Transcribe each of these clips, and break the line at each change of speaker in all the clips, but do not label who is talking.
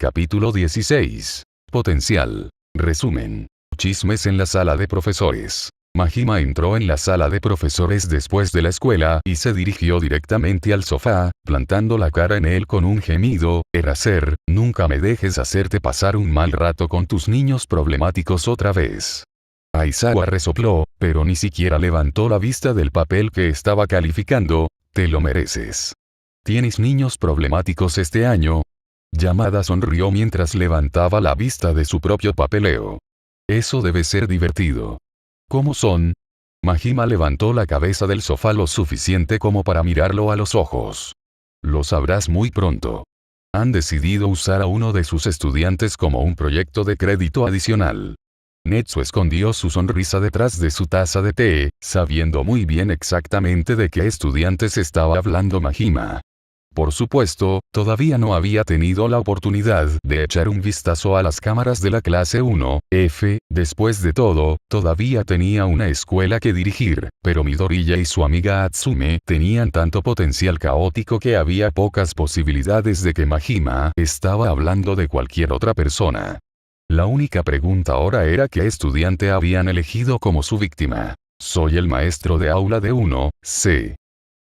Capítulo 16. Potencial. Resumen. Chismes en la sala de profesores. Majima entró en la sala de profesores después de la escuela y se dirigió directamente al sofá, plantando la cara en él con un gemido. Eraser, nunca me dejes hacerte pasar un mal rato con tus niños problemáticos otra vez. Aizawa resopló, pero ni siquiera levantó la vista del papel que estaba calificando. Te lo mereces. ¿Tienes niños problemáticos este año? Yamada sonrió mientras levantaba la vista de su propio papeleo. Eso debe ser divertido. ¿Cómo son? Majima levantó la cabeza del sofá lo suficiente como para mirarlo a los ojos. Lo sabrás muy pronto. Han decidido usar a uno de sus estudiantes como un proyecto de crédito adicional. Netsu escondió su sonrisa detrás de su taza de té, sabiendo muy bien exactamente de qué estudiantes estaba hablando Majima. Por supuesto, todavía no había tenido la oportunidad de echar un vistazo a las cámaras de la clase 1F, después de todo, todavía tenía una escuela que dirigir, pero Midoriya y su amiga Atsume tenían tanto potencial caótico que había pocas posibilidades de que Majima estaba hablando de cualquier otra persona. La única pregunta ahora era qué estudiante habían elegido como su víctima. Soy el maestro de aula de 1C.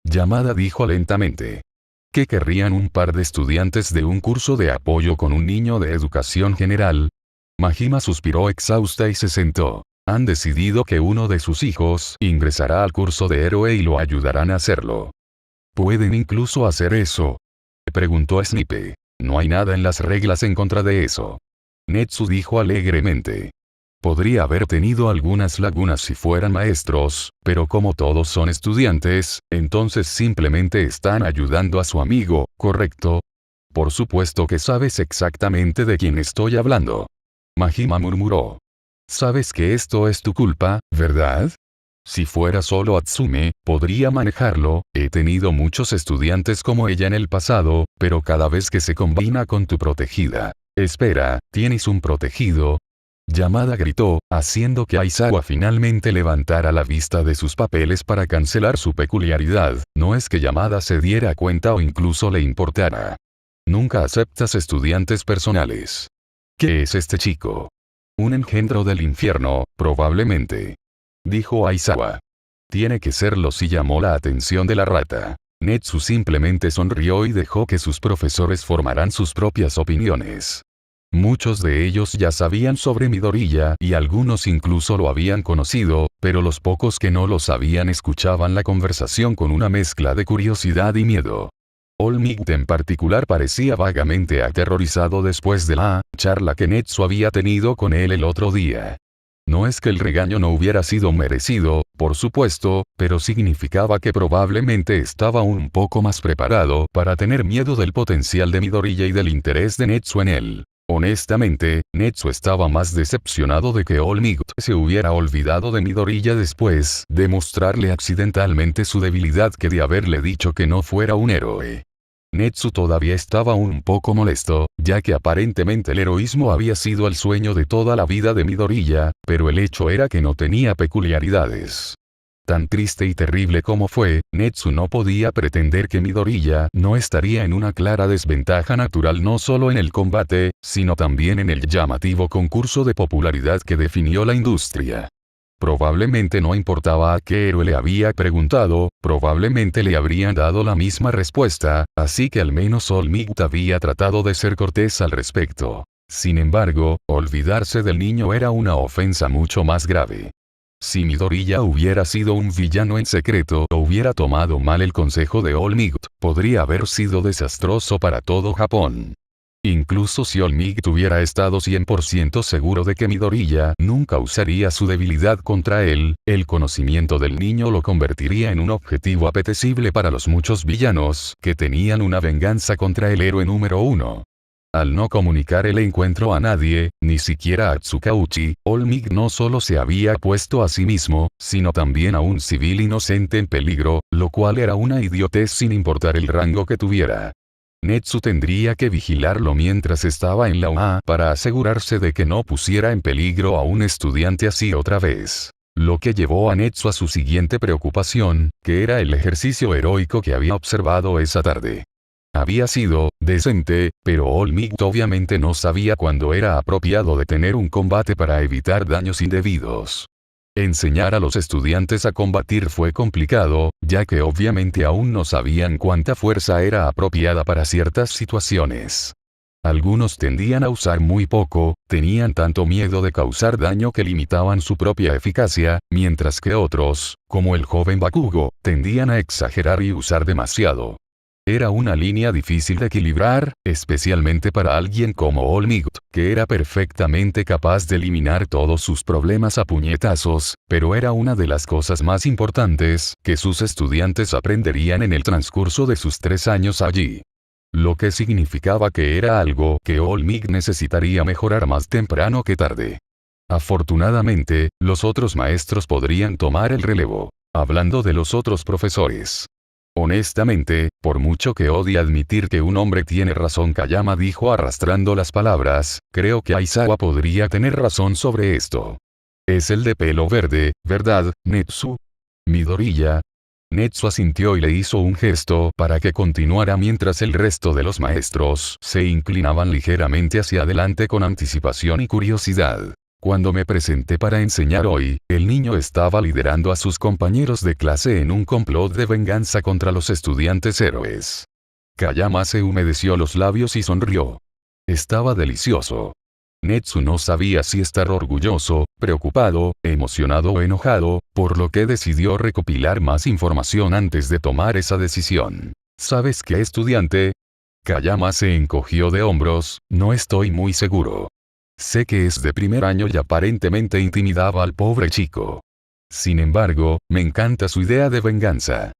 Yamada dijo lentamente. ¿Qué querrían un par de estudiantes de un curso de apoyo con un niño de educación general? Majima suspiró exhausta y se sentó. Han decidido que uno de sus hijos ingresará al curso de héroe y lo ayudarán a hacerlo. ¿Pueden incluso hacer eso? Preguntó Snipe. No hay nada en las reglas en contra de eso. Netsu dijo alegremente. Podría haber tenido algunas lagunas si fueran maestros, pero como todos son estudiantes, entonces simplemente están ayudando a su amigo, ¿correcto? Por supuesto que sabes exactamente de quién estoy hablando. Majima murmuró. Sabes que esto es tu culpa, ¿verdad? Si fuera solo Atsume, podría manejarlo. He tenido muchos estudiantes como ella en el pasado, pero cada vez que se combina con tu protegida. Espera, ¿tienes un protegido? Yamada gritó, haciendo que Aizawa finalmente levantara la vista de sus papeles para cancelar su peculiaridad. No es que Yamada se diera cuenta o incluso le importara. Nunca aceptas estudiantes personales. ¿Qué es este chico? Un engendro del infierno, probablemente. Dijo Aizawa. Tiene que serlo si llamó la atención de la rata. Netsu simplemente sonrió y dejó que sus profesores formaran sus propias opiniones. Muchos de ellos ya sabían sobre Midoriya y algunos incluso lo habían conocido, pero los pocos que no lo sabían escuchaban la conversación con una mezcla de curiosidad y miedo. All Might en particular parecía vagamente aterrorizado después de la charla que Netsu había tenido con él el otro día. No es que el regaño no hubiera sido merecido, por supuesto, pero significaba que probablemente estaba un poco más preparado para tener miedo del potencial de Midoriya y del interés de Netsu en él. Honestamente, Netsu estaba más decepcionado de que All Might se hubiera olvidado de Midoriya después de mostrarle accidentalmente su debilidad que de haberle dicho que no fuera un héroe. Netsu todavía estaba un poco molesto, ya que aparentemente el heroísmo había sido el sueño de toda la vida de Midoriya, pero el hecho era que no tenía peculiaridades. Tan triste y terrible como fue, Netsu no podía pretender que Midoriya no estaría en una clara desventaja natural no solo en el combate, sino también en el llamativo concurso de popularidad que definió la industria. Probablemente no importaba a qué héroe le había preguntado, probablemente le habrían dado la misma respuesta, así que al menos All Might había tratado de ser cortés al respecto. Sin embargo, olvidarse del niño era una ofensa mucho más grave. Si Midoriya hubiera sido un villano en secreto o hubiera tomado mal el consejo de All Might, podría haber sido desastroso para todo Japón. Incluso si All Might hubiera estado 100% seguro de que Midoriya nunca usaría su debilidad contra él, el conocimiento del niño lo convertiría en un objetivo apetecible para los muchos villanos que tenían una venganza contra el héroe número 1. Al no comunicar el encuentro a nadie, ni siquiera a Tsukauchi, All Might no solo se había puesto a sí mismo, sino también a un civil inocente en peligro, lo cual era una idiotez sin importar el rango que tuviera. Netsu tendría que vigilarlo mientras estaba en la UA para asegurarse de que no pusiera en peligro a un estudiante así otra vez. Lo que llevó a Netsu a su siguiente preocupación, que era el ejercicio heroico que había observado esa tarde. Había sido decente, pero Olmigt obviamente no sabía cuándo era apropiado detener un combate para evitar daños indebidos. Enseñar a los estudiantes a combatir fue complicado, ya que obviamente aún no sabían cuánta fuerza era apropiada para ciertas situaciones. Algunos tendían a usar muy poco, tenían tanto miedo de causar daño que limitaban su propia eficacia, mientras que otros, como el joven Bakugo, tendían a exagerar y usar demasiado. Era una línea difícil de equilibrar, especialmente para alguien como Olmigt, que era perfectamente capaz de eliminar todos sus problemas a puñetazos, pero era una de las cosas más importantes que sus estudiantes aprenderían en el transcurso de sus 3 años allí. Lo que significaba que era algo que Olmigt necesitaría mejorar más temprano que tarde. Afortunadamente, los otros maestros podrían tomar el relevo. Hablando de los otros profesores. Honestamente, por mucho que odie admitir que un hombre tiene razón, Kayama dijo arrastrando las palabras, creo que Aizawa podría tener razón sobre esto. Es el de pelo verde, ¿verdad, Netsu? Midoriya. Netsu asintió y le hizo un gesto para que continuara mientras el resto de los maestros se inclinaban ligeramente hacia adelante con anticipación y curiosidad. Cuando me presenté para enseñar hoy, el niño estaba liderando a sus compañeros de clase en un complot de venganza contra los estudiantes héroes. Kayama se humedeció los labios y sonrió. Estaba delicioso. Netsu no sabía si estar orgulloso, preocupado, emocionado o enojado, por lo que decidió recopilar más información antes de tomar esa decisión. ¿Sabes qué, estudiante? Kayama se encogió de hombros, no estoy muy seguro. Sé que es de primer año y aparentemente intimidaba al pobre chico. Sin embargo, me encanta su idea de venganza.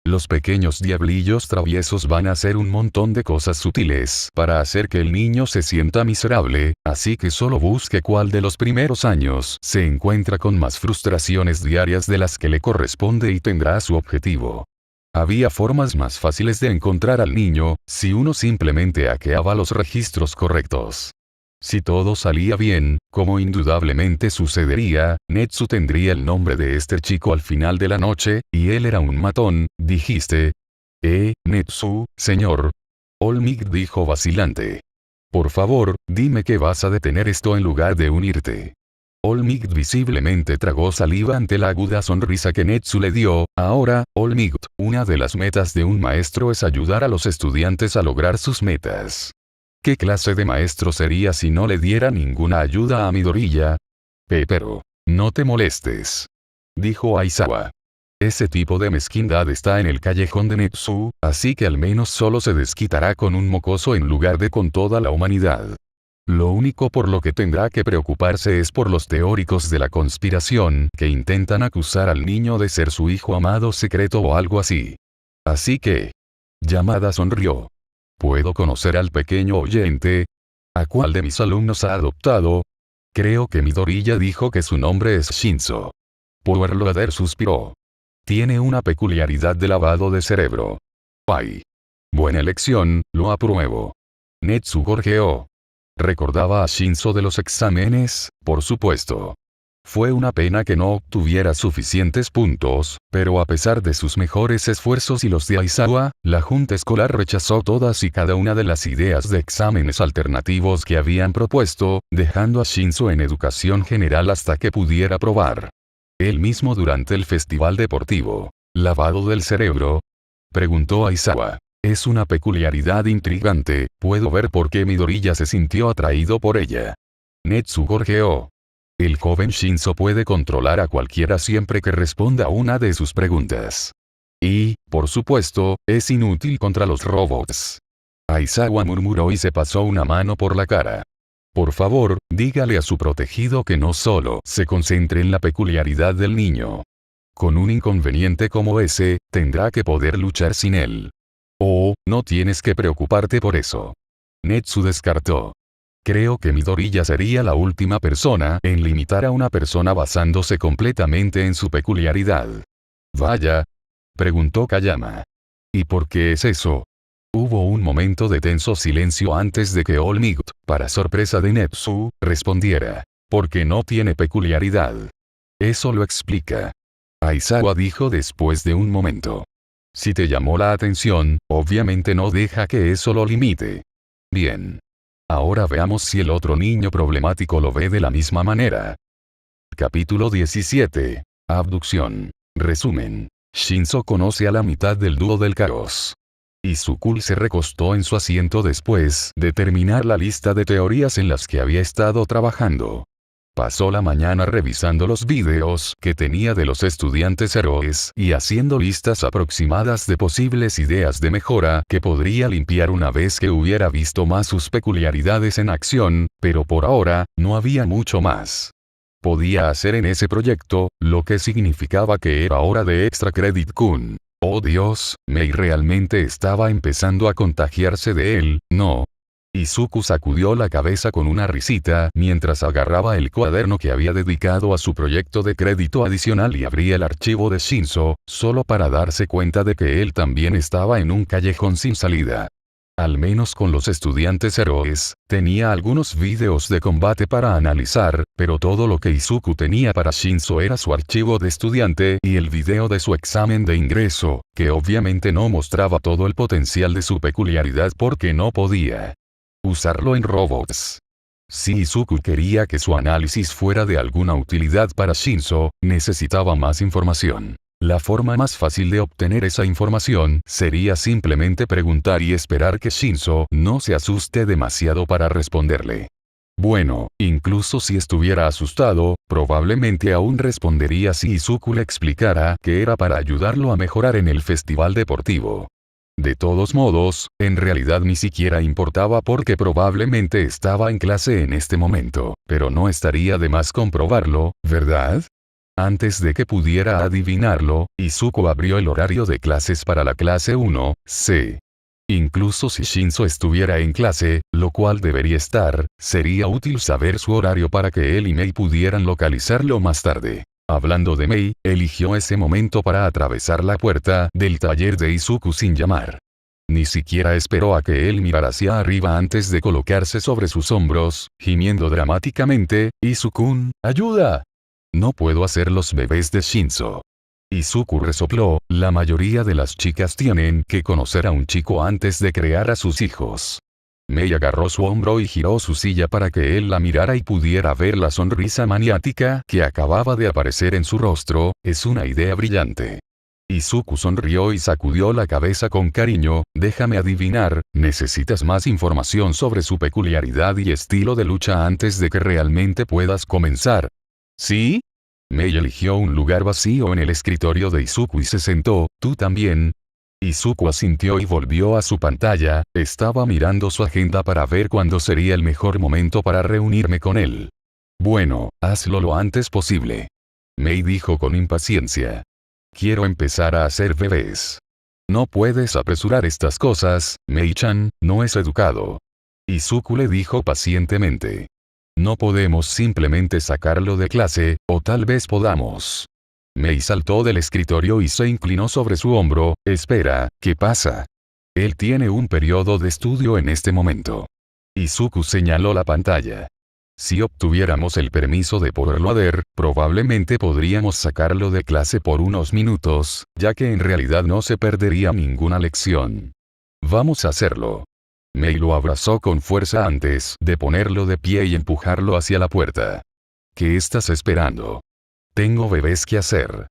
Los pequeños diablillos traviesos van a hacer un montón de cosas sutiles para hacer que el niño se sienta miserable, así que solo busque cuál de los primeros años se encuentra con más frustraciones diarias de las que le corresponde y tendrá su objetivo. Había formas más fáciles de encontrar al niño, si uno simplemente hackeaba los registros correctos. Si todo salía bien, como indudablemente sucedería, Netsu tendría el nombre de este chico al final de la noche, y él era un matón, dijiste. Netsu, señor. Olmigt dijo vacilante. Por favor, dime que vas a detener esto en lugar de unirte. Olmigt visiblemente tragó saliva ante la aguda sonrisa que Netsu le dio. Ahora, Olmigt, una de las metas de un maestro es ayudar a los estudiantes a lograr sus metas. ¿Qué clase de maestro sería si no le diera ninguna ayuda a Midoriya? Pero, no te molestes. Dijo Aizawa. Ese tipo de mezquindad está en el callejón de Netsu, así que al menos solo se desquitará con un mocoso en lugar de con toda la humanidad. Lo único por lo que tendrá que preocuparse es por los teóricos de la conspiración que intentan acusar al niño de ser su hijo amado secreto o algo así. Así que... Yamada sonrió. ¿Puedo conocer al pequeño oyente? ¿A cuál de mis alumnos ha adoptado? Creo que Midoriya dijo que su nombre es Shinzo. Powerloader suspiró. Tiene una peculiaridad de lavado de cerebro. ¡Ay! Buena elección, lo apruebo. Netsu gorjeó. Recordaba a Shinzo de los exámenes, por supuesto. Fue una pena que no obtuviera suficientes puntos, pero a pesar de sus mejores esfuerzos y los de Aizawa, la junta escolar rechazó todas y cada una de las ideas de exámenes alternativos que habían propuesto, dejando a Shinzo en educación general hasta que pudiera probar. Él mismo durante el festival deportivo. ¿Lavado del cerebro? Preguntó Aizawa. Es una peculiaridad intrigante, puedo ver por qué Midoriya se sintió atraído por ella. Netsu gorjeó. El joven Shinzo puede controlar a cualquiera siempre que responda a una de sus preguntas. Y, por supuesto, es inútil contra los robots. Aizawa murmuró y se pasó una mano por la cara. Por favor, dígale a su protegido que no solo se concentre en la peculiaridad del niño. Con un inconveniente como ese, tendrá que poder luchar sin él. Oh, no tienes que preocuparte por eso. Netsu descartó. Creo que Midoriya sería la última persona en limitar a una persona basándose completamente en su peculiaridad. Vaya. Preguntó Kayama. ¿Y por qué es eso? Hubo un momento de tenso silencio antes de que Olmigt, para sorpresa de Netsu, respondiera. Porque no tiene peculiaridad. Eso lo explica. Aizawa dijo después de un momento. Si te llamó la atención, obviamente no deja que eso lo limite. Bien. Ahora veamos si el otro niño problemático lo ve de la misma manera. Capítulo 17. Abducción. Resumen. Shinzo conoce a la mitad del dúo del caos. Izuku se recostó en su asiento después de terminar la lista de teorías en las que había estado trabajando. Pasó la mañana revisando los videos que tenía de los estudiantes héroes y haciendo listas aproximadas de posibles ideas de mejora que podría limpiar una vez que hubiera visto más sus peculiaridades en acción, pero por ahora, no había mucho más. Podía hacer en ese proyecto, lo que significaba que era hora de Extra Credit Kun. Oh Dios, Mei realmente estaba empezando a contagiarse de él, ¿no? Izuku sacudió la cabeza con una risita mientras agarraba el cuaderno que había dedicado a su proyecto de crédito adicional y abría el archivo de Shinzo, solo para darse cuenta de que él también estaba en un callejón sin salida. Al menos con los estudiantes héroes, tenía algunos videos de combate para analizar, pero todo lo que Izuku tenía para Shinzo era su archivo de estudiante y el video de su examen de ingreso, que obviamente no mostraba todo el potencial de su peculiaridad porque no podía usarlo en robots. Si Izuku quería que su análisis fuera de alguna utilidad para Shinzo, necesitaba más información. La forma más fácil de obtener esa información sería simplemente preguntar y esperar que Shinzo no se asuste demasiado para responderle. Bueno, incluso si estuviera asustado, probablemente aún respondería si Izuku le explicara que era para ayudarlo a mejorar en el festival deportivo. De todos modos, en realidad ni siquiera importaba porque probablemente estaba en clase en este momento, pero no estaría de más comprobarlo, ¿verdad? Antes de que pudiera adivinarlo, Izuku abrió el horario de clases para la clase 1C. Incluso si Shinzo estuviera en clase, lo cual debería estar, sería útil saber su horario para que él y Mei pudieran localizarlo más tarde. Hablando de Mei, eligió ese momento para atravesar la puerta del taller de Izuku sin llamar. Ni siquiera esperó a que él mirara hacia arriba antes de colocarse sobre sus hombros, gimiendo dramáticamente, «Izuku-kun, ayuda. No puedo hacer los bebés de Shinzo». Izuku resopló, la mayoría de las chicas tienen que conocer a un chico antes de crear a sus hijos. Mei agarró su hombro y giró su silla para que él la mirara y pudiera ver la sonrisa maniática que acababa de aparecer en su rostro. Es una idea brillante. Izuku sonrió y sacudió la cabeza con cariño. Déjame adivinar, necesitas más información sobre su peculiaridad y estilo de lucha antes de que realmente puedas comenzar. ¿Sí? Mei eligió un lugar vacío en el escritorio de Izuku y se sentó. ¿Tú también? Izuku asintió y volvió a su pantalla. Estaba mirando su agenda para ver cuándo sería el mejor momento para reunirme con él. Bueno, hazlo lo antes posible. Mei dijo con impaciencia. Quiero empezar a hacer bebés. No puedes apresurar estas cosas, Mei-chan, no es educado. Izuku le dijo pacientemente. No podemos simplemente sacarlo de clase, o tal vez podamos. Mei saltó del escritorio y se inclinó sobre su hombro. Espera, ¿qué pasa? Él tiene un periodo de estudio en este momento. Izuku señaló la pantalla. Si obtuviéramos el permiso de poderlo hacer, probablemente podríamos sacarlo de clase por unos minutos, ya que en realidad no se perdería ninguna lección. Vamos a hacerlo. Mei lo abrazó con fuerza antes de ponerlo de pie y empujarlo hacia la puerta. ¿Qué estás esperando? Tengo bebés que hacer.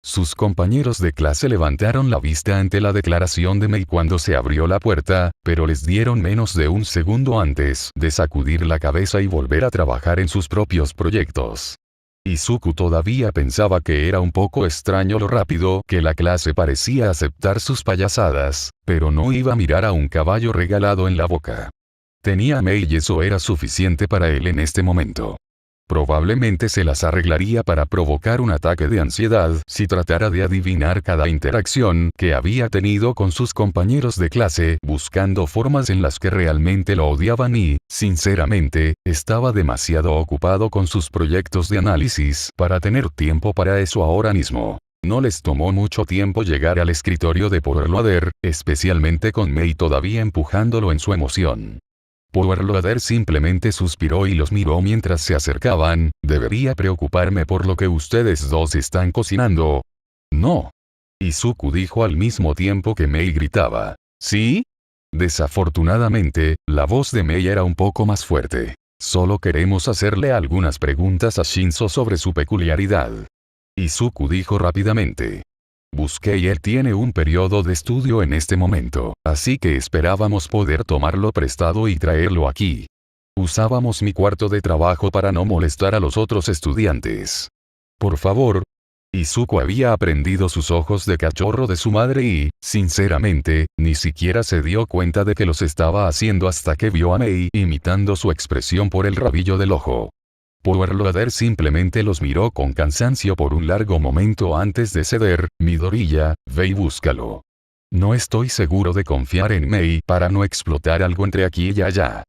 Sus compañeros de clase levantaron la vista ante la declaración de Mei cuando se abrió la puerta, pero les dieron menos de un segundo antes de sacudir la cabeza y volver a trabajar en sus propios proyectos. Izuku todavía pensaba que era un poco extraño lo rápido que la clase parecía aceptar sus payasadas, pero no iba a mirar a un caballo regalado en la boca. Tenía a Mei y eso era suficiente para él en este momento. Probablemente se las arreglaría para provocar un ataque de ansiedad si tratara de adivinar cada interacción que había tenido con sus compañeros de clase, buscando formas en las que realmente lo odiaban y, sinceramente, estaba demasiado ocupado con sus proyectos de análisis para tener tiempo para eso ahora mismo. No les tomó mucho tiempo llegar al escritorio de Power Loader, especialmente con Mei todavía empujándolo en su emoción. Power Loader simplemente suspiró y los miró mientras se acercaban. ¿Debería preocuparme por lo que ustedes dos están cocinando? No. Izuku dijo al mismo tiempo que Mei gritaba. ¿Sí? Desafortunadamente, la voz de Mei era un poco más fuerte. Solo queremos hacerle algunas preguntas a Shinzo sobre su peculiaridad. Izuku dijo rápidamente. Busqué y él tiene un periodo de estudio en este momento, así que esperábamos poder tomarlo prestado y traerlo aquí. Usábamos mi cuarto de trabajo para no molestar a los otros estudiantes. Por favor. Izuku había aprendido sus ojos de cachorro de su madre y, sinceramente, ni siquiera se dio cuenta de que los estaba haciendo hasta que vio a Mei imitando su expresión por el rabillo del ojo. Powerloader simplemente los miró con cansancio por un largo momento antes de ceder. Midoriya, ve y búscalo. No estoy seguro de confiar en Mei para no explotar algo entre aquí y allá.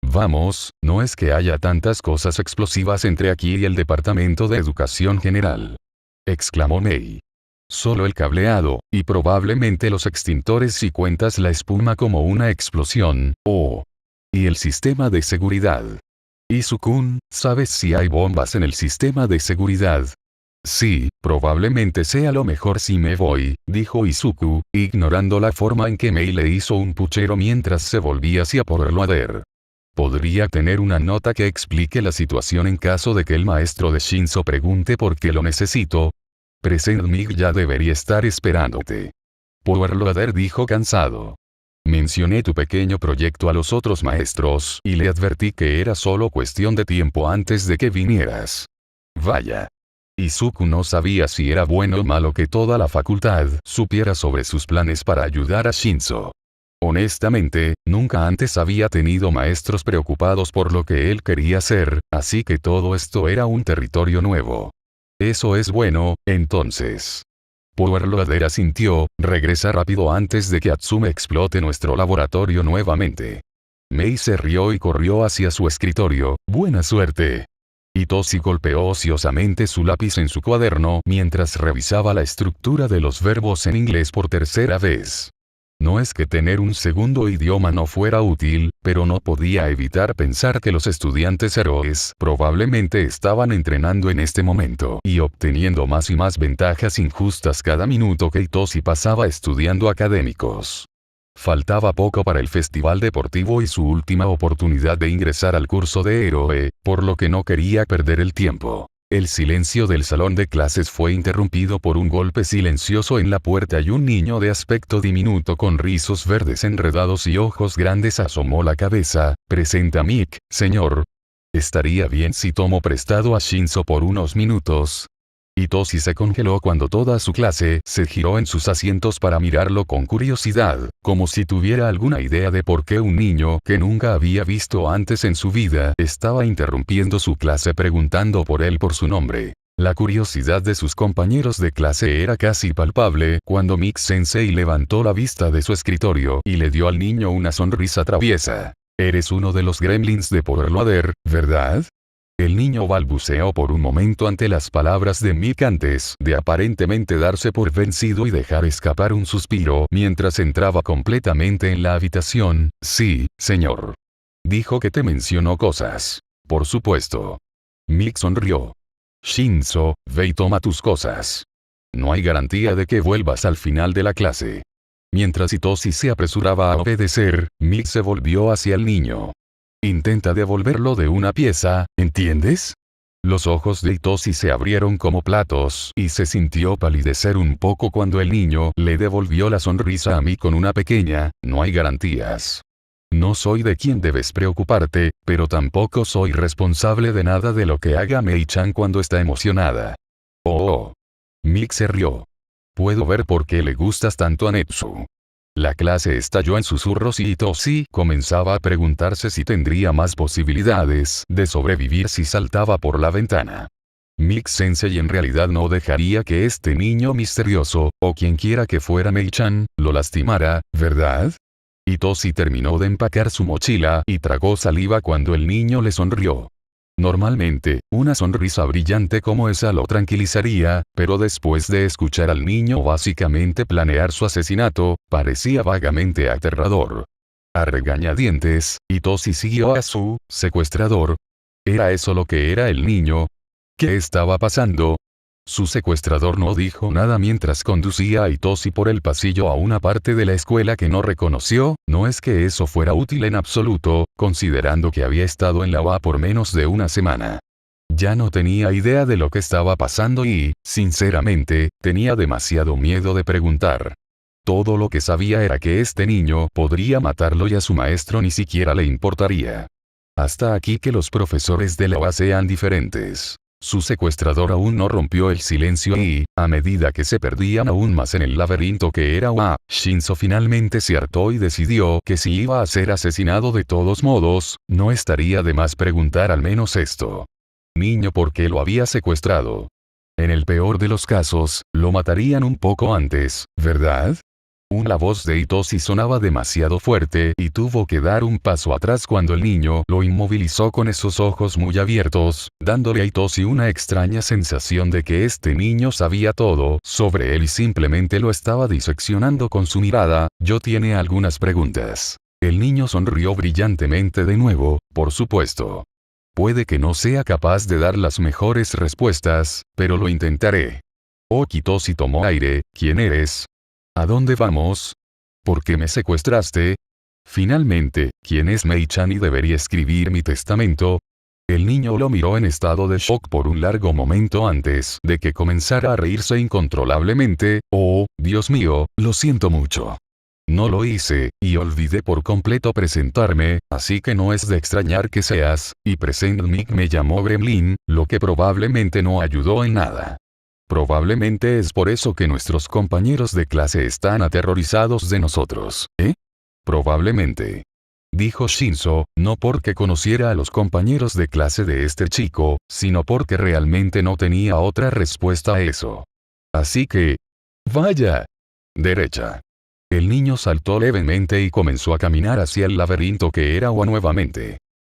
Vamos, no es que haya tantas cosas explosivas entre aquí y el Departamento de Educación General. Exclamó Mei. Solo el cableado, y probablemente los extintores si cuentas la espuma como una explosión, oh. Y el sistema de seguridad. Izuku, ¿sabes si hay bombas en el sistema de seguridad? Sí, probablemente sea lo mejor si me voy, dijo Izuku, ignorando la forma en que Mei le hizo un puchero mientras se volvía hacia Powerloader. ¿Podría tener una nota que explique la situación en caso de que el maestro de Shinzo pregunte por qué lo necesito? Present Mig ya debería estar esperándote. Powerloader dijo cansado. Mencioné tu pequeño proyecto a los otros maestros y le advertí que era solo cuestión de tiempo antes de que vinieras. Vaya. Izuku no sabía si era bueno o malo que toda la facultad supiera sobre sus planes para ayudar a Shinzo. Honestamente, nunca antes había tenido maestros preocupados por lo que él quería hacer, así que todo esto era un territorio nuevo. Eso es bueno, entonces. Powerloader asintió, regresa rápido antes de que Atsume explote nuestro laboratorio nuevamente. Mei se rió y corrió hacia su escritorio. Buena suerte. Hitoshi golpeó ociosamente su lápiz en su cuaderno mientras revisaba la estructura de los verbos en inglés por tercera vez. No es que tener un segundo idioma no fuera útil, pero no podía evitar pensar que los estudiantes héroes probablemente estaban entrenando en este momento y obteniendo más y más ventajas injustas cada minuto que Hitoshi pasaba estudiando académicos. Faltaba poco para el festival deportivo y su última oportunidad de ingresar al curso de héroe, por lo que no quería perder el tiempo. El silencio del salón de clases fue interrumpido por un golpe silencioso en la puerta y un niño de aspecto diminuto con rizos verdes enredados y ojos grandes asomó la cabeza. Presenta Mick, señor. Estaría bien si tomo prestado a Shinzo por unos minutos. Hitoshi se congeló cuando toda su clase se giró en sus asientos para mirarlo con curiosidad, como si tuviera alguna idea de por qué un niño que nunca había visto antes en su vida estaba interrumpiendo su clase preguntando por él por su nombre. La curiosidad de sus compañeros de clase era casi palpable cuando Mick Sensei levantó la vista de su escritorio y le dio al niño una sonrisa traviesa. Eres uno de los gremlins de Powerloader, ¿verdad? El niño balbuceó por un momento ante las palabras de Mick antes de aparentemente darse por vencido y dejar escapar un suspiro mientras entraba completamente en la habitación. Sí, señor. Dijo que te mencionó cosas. Por supuesto. Mick sonrió. Shinzo, ve y toma tus cosas. No hay garantía de que vuelvas al final de la clase. Mientras Hitoshi se apresuraba a obedecer, Mick se volvió hacia el niño. Intenta devolverlo de una pieza, ¿entiendes? Los ojos de Hitoshi se abrieron como platos y se sintió palidecer un poco cuando el niño le devolvió la sonrisa a mí con una pequeña, no hay garantías. No soy de quien debes preocuparte, pero tampoco soy responsable de nada de lo que haga Mei-chan cuando está emocionada. Oh. Mick se rió. Puedo ver por qué le gustas tanto a Netsu. La clase estalló en susurros y Hitoshi comenzaba a preguntarse si tendría más posibilidades de sobrevivir si saltaba por la ventana. Mick Sensei en realidad no dejaría que este niño misterioso, o quien quiera que fuera Mei-chan, lo lastimara, ¿verdad? Hitoshi terminó de empacar su mochila y tragó saliva cuando el niño le sonrió. Normalmente, una sonrisa brillante como esa lo tranquilizaría, pero después de escuchar al niño básicamente planear su asesinato, parecía vagamente aterrador. A regañadientes, Hitoshi siguió a su secuestrador. ¿Era eso lo que era el niño? ¿Qué estaba pasando? Su secuestrador no dijo nada mientras conducía a Hitoshi por el pasillo a una parte de la escuela que no reconoció. No es que eso fuera útil en absoluto, considerando que había estado en la UA por menos de una semana. Ya no tenía idea de lo que estaba pasando y, sinceramente, tenía demasiado miedo de preguntar. Todo lo que sabía era que este niño podría matarlo y a su maestro ni siquiera le importaría. Hasta aquí que los profesores de la UA sean diferentes. Su secuestrador aún no rompió el silencio y, a medida que se perdían aún más en el laberinto que era UA, Shinzo finalmente se hartó y decidió que si iba a ser asesinado de todos modos, no estaría de más preguntar al menos esto. Niño, ¿por qué lo había secuestrado? En el peor de los casos, lo matarían un poco antes, ¿verdad? La voz de Hitoshi sonaba demasiado fuerte y tuvo que dar un paso atrás cuando el niño lo inmovilizó con esos ojos muy abiertos, dándole a Hitoshi una extraña sensación de que este niño sabía todo sobre él y simplemente lo estaba diseccionando con su mirada. Yo tiene algunas preguntas. El niño sonrió brillantemente de nuevo, por supuesto. Puede que no sea capaz de dar las mejores respuestas, pero lo intentaré. Hitoshi tomó aire. ¿Quién eres? ¿A dónde vamos? ¿Por qué me secuestraste? Finalmente, ¿quién es Mei-chan y debería escribir mi testamento? El niño lo miró en estado de shock por un largo momento antes de que comenzara a reírse incontrolablemente. Oh, Dios mío, lo siento mucho. No lo hice, y olvidé por completo presentarme, así que no es de extrañar que seas, y Present Mic me llamó Gremlin, lo que probablemente no ayudó en nada. Probablemente es por eso que nuestros compañeros de clase están aterrorizados de nosotros, ¿eh? Probablemente. Dijo Shinzo, no porque conociera a los compañeros de clase de este chico, sino porque realmente no tenía otra respuesta a eso. Así que... ¡Vaya! Derecha. El niño saltó levemente y comenzó a caminar hacia el laberinto que era UA nuevamente.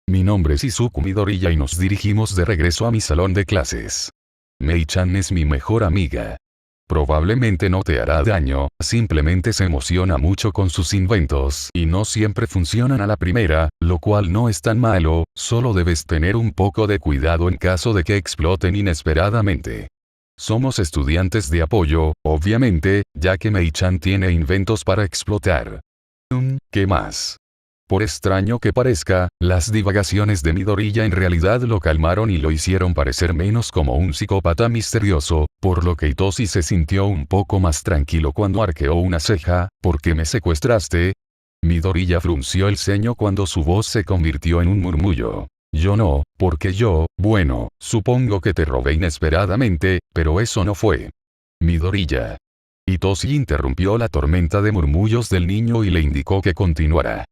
Mi nombre es Izuku Midoriya y nos dirigimos de regreso a mi salón de clases. Mei-chan es mi mejor amiga. Probablemente no te hará daño, simplemente se emociona mucho con sus inventos y no siempre funcionan a la primera, lo cual no es tan malo, solo debes tener un poco de cuidado en caso de que exploten inesperadamente. Somos estudiantes de apoyo, obviamente, ya que Mei-chan tiene inventos para explotar. ¿Qué más? Por extraño que parezca, las divagaciones de Midoriya en realidad lo calmaron y lo hicieron parecer menos como un psicópata misterioso, por lo que Hitoshi se sintió un poco más tranquilo cuando arqueó una ceja. ¿Por qué me secuestraste? Midoriya frunció el ceño cuando su voz se convirtió en un murmullo. Yo no, porque yo, bueno, supongo que te robé inesperadamente, pero eso no fue. Midoriya. Hitoshi interrumpió la tormenta de murmullos del niño y le indicó que continuara.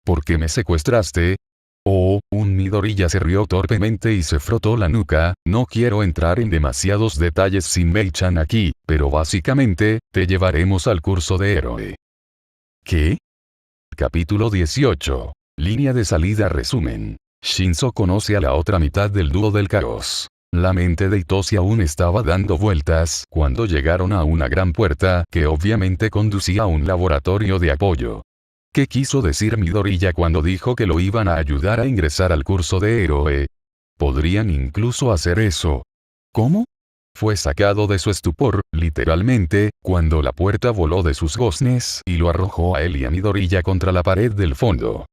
¿Por qué me secuestraste? Oh, Midoriya se rió torpemente y se frotó la nuca. No quiero entrar en demasiados detalles sin Mei-chan aquí, pero básicamente, te llevaremos al curso de héroe. ¿Qué? Capítulo 18. Línea de salida resumen. Shinzo conoce a la otra mitad del dúo del caos. La mente de Hitoshi aún estaba dando vueltas cuando llegaron a una gran puerta que obviamente conducía a un laboratorio de apoyo. ¿Qué quiso decir Midoriya cuando dijo que lo iban a ayudar a ingresar al curso de héroe? ¿Podrían incluso hacer eso? ¿Cómo? Fue sacado de su estupor, literalmente, cuando la puerta voló de sus goznes y lo arrojó a él y a Midoriya contra la pared del fondo.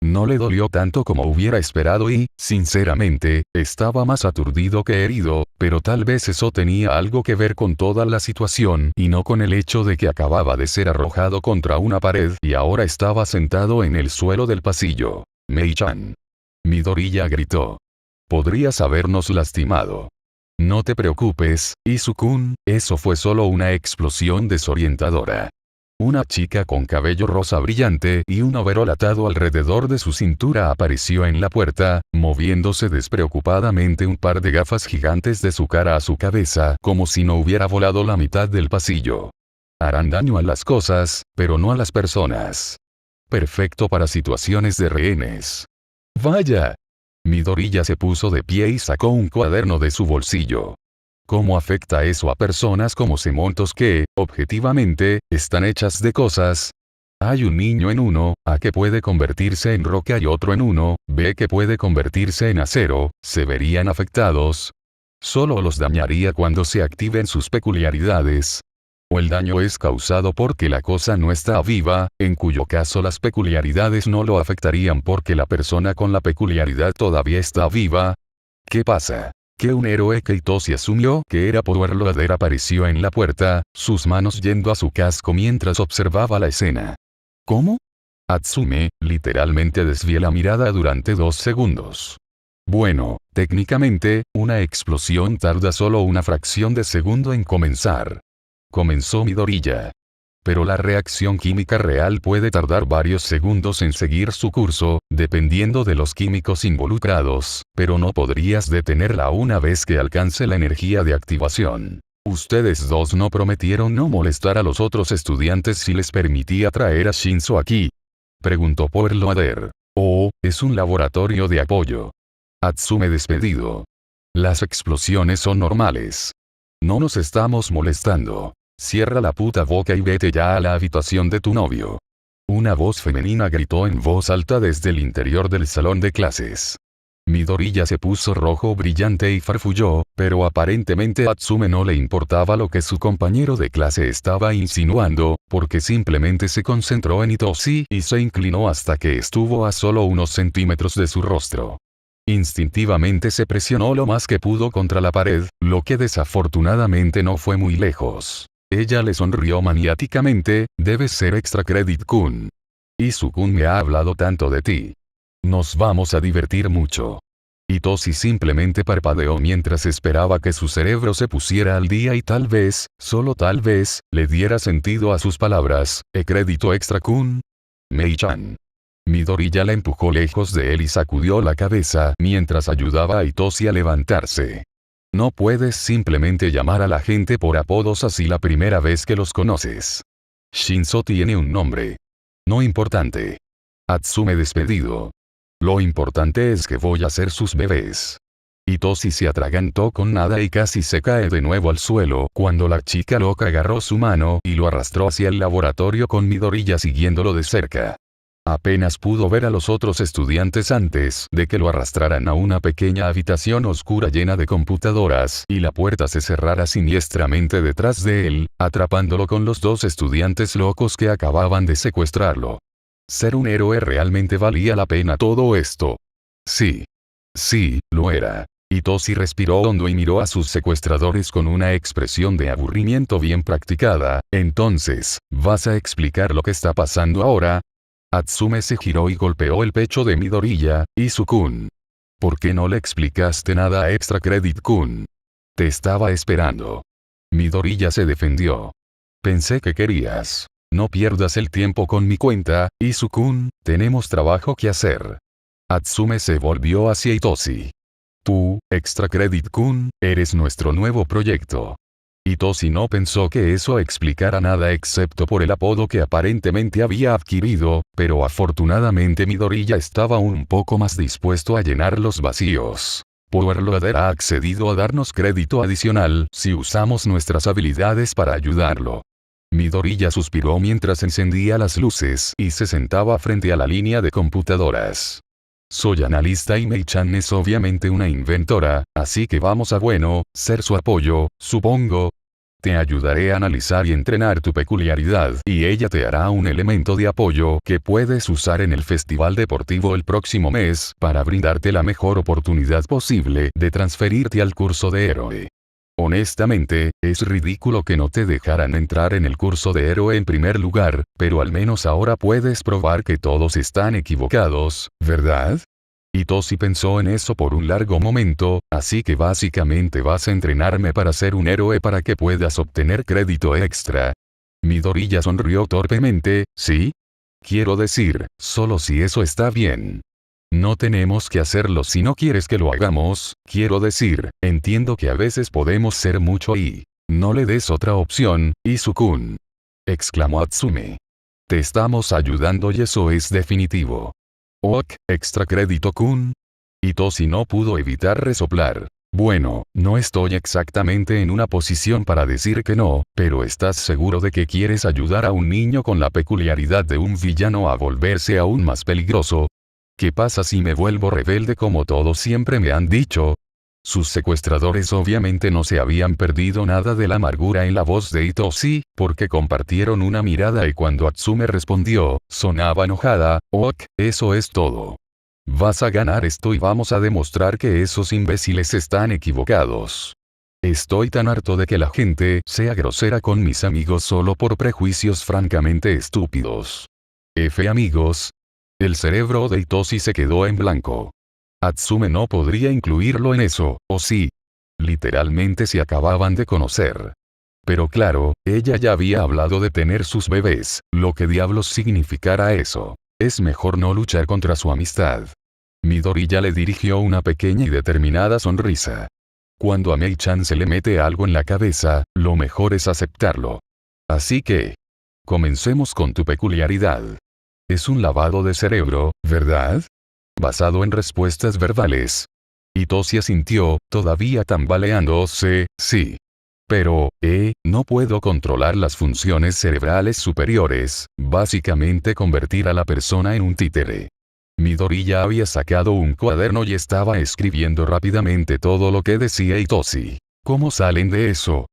No le dolió tanto como hubiera esperado y, sinceramente, estaba más aturdido que herido, pero tal vez eso tenía algo que ver con toda la situación y no con el hecho de que acababa de ser arrojado contra una pared y ahora estaba sentado en el suelo del pasillo. Mei-chan. Midoriya gritó. Podrías habernos lastimado. No te preocupes, Izuku-kun, eso fue solo una explosión desorientadora. Una chica con cabello rosa brillante y un overol atado alrededor de su cintura apareció en la puerta, moviéndose despreocupadamente un par de gafas gigantes de su cara a su cabeza como si no hubiera volado la mitad del pasillo. Harán daño a las cosas, pero no a las personas. Perfecto para situaciones de rehenes. ¡Vaya! Midoriya se puso de pie y sacó un cuaderno de su bolsillo. ¿Cómo afecta eso a personas como Semontos que, objetivamente, están hechas de cosas? Hay un niño en uno, A que puede convertirse en roca y otro en uno, B que puede convertirse en acero, ¿se verían afectados? Solo los dañaría cuando se activen sus peculiaridades. O el daño es causado porque la cosa no está viva, en cuyo caso las peculiaridades no lo afectarían porque la persona con la peculiaridad todavía está viva. ¿Qué pasa? Que un héroe que Itoshi asumió que era Power Loader apareció en la puerta, sus manos yendo a su casco mientras observaba la escena. ¿Cómo? Atsume, literalmente desvié la mirada durante 2 segundos. Bueno, técnicamente, una explosión tarda solo una fracción de segundo en comenzar. Comenzó Midoriya. Pero la reacción química real puede tardar varios segundos en seguir su curso, dependiendo de los químicos involucrados, pero no podrías detenerla una vez que alcance la energía de activación. Ustedes dos no prometieron no molestar a los otros estudiantes si les permitía traer a Shinzo aquí. Preguntó Power Loader. Oh, es un laboratorio de apoyo. Atsume despedido. Las explosiones son normales. No nos estamos molestando. Cierra la puta boca y vete ya a la habitación de tu novio. Una voz femenina gritó en voz alta desde el interior del salón de clases. Midoriya se puso rojo brillante y farfulló, pero aparentemente a Atsume no le importaba lo que su compañero de clase estaba insinuando, porque simplemente se concentró en Itoshi y se inclinó hasta que estuvo a solo unos centímetros de su rostro. Instintivamente se presionó lo más que pudo contra la pared, lo que desafortunadamente no fue muy lejos. Ella le sonrió maniáticamente, debes ser Extra Credit Kun. Izu-kun me ha hablado tanto de ti. Nos vamos a divertir mucho. Itoshi simplemente parpadeó mientras esperaba que su cerebro se pusiera al día y tal vez, solo tal vez, le diera sentido a sus palabras. ¿Crédito extra Kun? Mei-chan. Midoriya la empujó lejos de él y sacudió la cabeza mientras ayudaba a Itoshi a levantarse. No puedes simplemente llamar a la gente por apodos así la primera vez que los conoces. Shinzo tiene un nombre. No importante. Atsume despedido. Lo importante es que voy a ser sus bebés. Itoshi se atragantó con nada y casi se cae de nuevo al suelo cuando la chica loca agarró su mano y lo arrastró hacia el laboratorio con Midoriya siguiéndolo de cerca. Apenas pudo ver a los otros estudiantes antes de que lo arrastraran a una pequeña habitación oscura llena de computadoras y la puerta se cerrara siniestramente detrás de él, atrapándolo con los 2 estudiantes locos que acababan de secuestrarlo. Ser un héroe realmente valía la pena todo esto. Sí. Sí, lo era. Itoshi respiró hondo y miró a sus secuestradores con una expresión de aburrimiento bien practicada. Entonces, ¿vas a explicar lo que está pasando ahora? Atsume se giró y golpeó el pecho de Midoriya. Izu-kun. ¿Por qué no le explicaste nada a Extra Credit Kun? Te estaba esperando. Midoriya se defendió. Pensé que querías. No pierdas el tiempo con mi cuenta, Izu-kun, tenemos trabajo que hacer. Atsume se volvió hacia Itoshi. Tú, Extra Credit Kun, eres nuestro nuevo proyecto. Itoshi no pensó que eso explicara nada excepto por el apodo que aparentemente había adquirido, pero afortunadamente Midoriya estaba un poco más dispuesto a llenar los vacíos. Power Loader ha accedido a darnos crédito adicional si usamos nuestras habilidades para ayudarlo. Midoriya suspiró mientras encendía las luces y se sentaba frente a la línea de computadoras. Soy analista y Mei-chan es obviamente una inventora, así que vamos a ser su apoyo, supongo. Te ayudaré a analizar y entrenar tu peculiaridad y ella te hará un elemento de apoyo que puedes usar en el festival deportivo el próximo mes para brindarte la mejor oportunidad posible de transferirte al curso de héroe. Honestamente, es ridículo que no te dejaran entrar en el curso de héroe en primer lugar, pero al menos ahora puedes probar que todos están equivocados, ¿verdad? Itoshi pensó en eso por un largo momento, así que básicamente vas a entrenarme para ser un héroe para que puedas obtener crédito extra. Midoriya sonrió torpemente, ¿sí? Quiero decir, solo si eso está bien. No tenemos que hacerlo si no quieres que lo hagamos, quiero decir, entiendo que a veces podemos ser mucho y... No le des otra opción, Izu-kun. Exclamó Atsume. Te estamos ayudando y eso es definitivo. Ok, Extra Crédito Kun. Itoshi no pudo evitar resoplar. Bueno, no estoy exactamente en una posición para decir que no, pero ¿estás seguro de que quieres ayudar a un niño con la peculiaridad de un villano a volverse aún más peligroso? ¿Qué pasa si me vuelvo rebelde como todos siempre me han dicho? Sus secuestradores obviamente no se habían perdido nada de la amargura en la voz de Hitoshi, porque compartieron una mirada y cuando Atsume respondió, sonaba enojada, ok, eso es todo. Vas a ganar esto y vamos a demostrar que esos imbéciles están equivocados. Estoy tan harto de que la gente sea grosera con mis amigos solo por prejuicios francamente estúpidos. Amigos. El cerebro de Hitoshi se quedó en blanco. Atsume no podría incluirlo en eso, ¿o sí? Literalmente se acababan de conocer. Pero claro, ella ya había hablado de tener sus bebés, lo que diablos significara eso. Es mejor no luchar contra su amistad. Midoriya le dirigió una pequeña y determinada sonrisa. Cuando a Mei-chan se le mete algo en la cabeza, lo mejor es aceptarlo. Así que, comencemos con tu peculiaridad. Es un lavado de cerebro, ¿verdad? Basado en respuestas verbales. Hitoshi asintió, todavía tambaleándose, sí. Pero, no puedo controlar las funciones cerebrales superiores, básicamente convertir a la persona en un títere. Midoriya había sacado un cuaderno y estaba escribiendo rápidamente todo lo que decía Hitoshi. ¿Cómo salen de eso?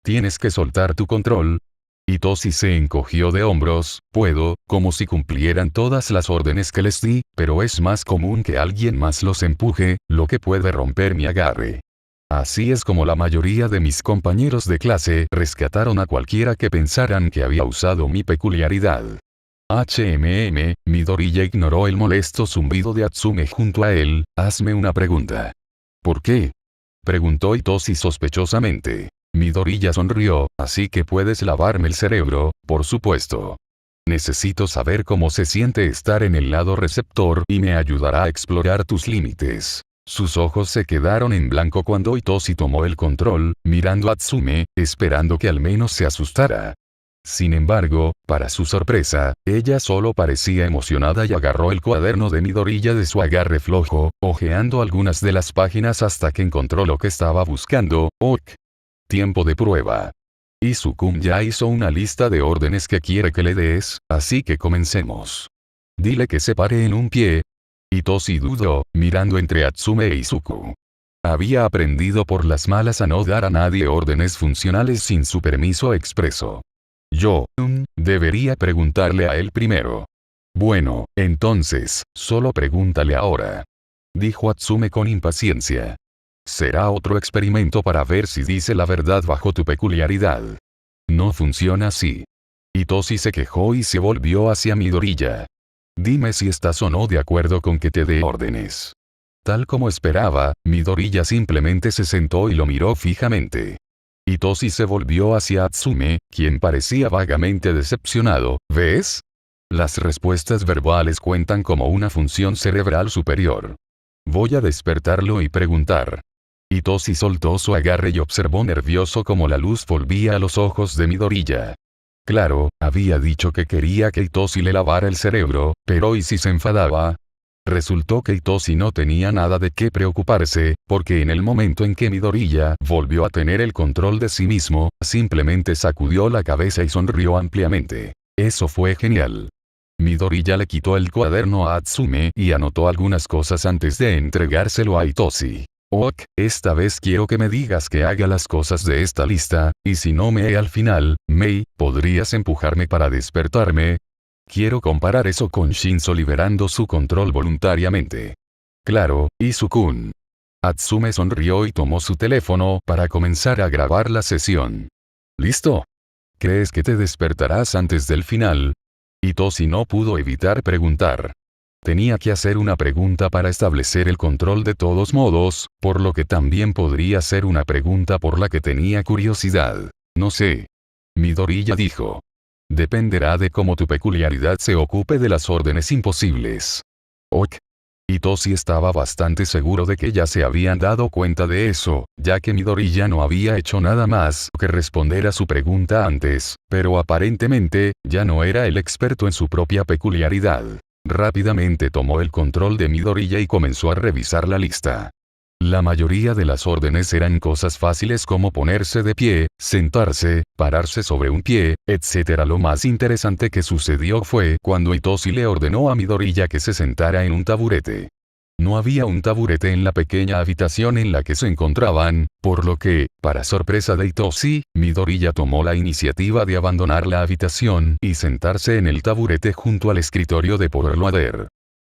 Tienes que soltar tu control. Hitoshi se encogió de hombros, puedo, como si cumplieran todas las órdenes que les di, pero es más común que alguien más los empuje, lo que puede romper mi agarre. Así es como la mayoría de mis compañeros de clase rescataron a cualquiera que pensaran que había usado mi peculiaridad. Midoriya ignoró el molesto zumbido de Atsume junto a él, hazme una pregunta. ¿Por qué? Preguntó Hitoshi sospechosamente. Midoriya sonrió, así que puedes lavarme el cerebro, por supuesto. Necesito saber cómo se siente estar en el lado receptor y me ayudará a explorar tus límites. Sus ojos se quedaron en blanco cuando Hitoshi tomó el control, mirando a Atsume, esperando que al menos se asustara. Sin embargo, para su sorpresa, ella solo parecía emocionada y agarró el cuaderno de Midoriya de su agarre flojo, hojeando algunas de las páginas hasta que encontró lo que estaba buscando. Ok. Tiempo de prueba. Izuku ya hizo una lista de órdenes que quiere que le des, así que comencemos. Dile que se pare en un pie. Hitoshi dudó, mirando entre Atsume e Izuku. Había aprendido por las malas a no dar a nadie órdenes funcionales sin su permiso expreso. Yo, debería preguntarle a él primero. Bueno, entonces, solo pregúntale ahora. Dijo Atsume con impaciencia. Será otro experimento para ver si dice la verdad bajo tu peculiaridad. No funciona así. Hitoshi se quejó y se volvió hacia Midoriya. Dime si estás o no de acuerdo con que te dé órdenes. Tal como esperaba, Midoriya simplemente se sentó y lo miró fijamente. Hitoshi se volvió hacia Atsume, quien parecía vagamente decepcionado. ¿Ves? Las respuestas verbales cuentan como una función cerebral superior. Voy a despertarlo y preguntar. Hitoshi soltó su agarre y observó nervioso cómo la luz volvía a los ojos de Midoriya. Claro, había dicho que quería que Hitoshi le lavara el cerebro, pero ¿y si se enfadaba? Resultó que Hitoshi no tenía nada de qué preocuparse, porque en el momento en que Midoriya volvió a tener el control de sí mismo, simplemente sacudió la cabeza y sonrió ampliamente. Eso fue genial. Midoriya le quitó el cuaderno a Atsume y anotó algunas cosas antes de entregárselo a Hitoshi. Ok, esta vez quiero que me digas que haga las cosas de esta lista, y si no me al final, Mei, ¿podrías empujarme para despertarme? Quiero comparar eso con Shinzo liberando su control voluntariamente. Claro, Izuku. Atsume sonrió y tomó su teléfono para comenzar a grabar la sesión. ¿Listo? ¿Crees que te despertarás antes del final? Hitoshi no pudo evitar preguntar. Tenía que hacer una pregunta para establecer el control de todos modos, por lo que también podría ser una pregunta por la que tenía curiosidad. No sé. Midoriya dijo. Dependerá de cómo tu peculiaridad se ocupe de las órdenes imposibles. Ok. Hitoshi estaba bastante seguro de que ya se habían dado cuenta de eso, ya que Midoriya no había hecho nada más que responder a su pregunta antes, pero aparentemente, ya no era el experto en su propia peculiaridad. Rápidamente tomó el control de Midoriya y comenzó a revisar la lista. La mayoría de las órdenes eran cosas fáciles como ponerse de pie, sentarse, pararse sobre un pie, etc. Lo más interesante que sucedió fue cuando Hitoshi le ordenó a Midoriya que se sentara en un taburete. No había un taburete en la pequeña habitación en la que se encontraban, por lo que, para sorpresa de Hitoshi, Midoriya tomó la iniciativa de abandonar la habitación y sentarse en el taburete junto al escritorio de Power Loader.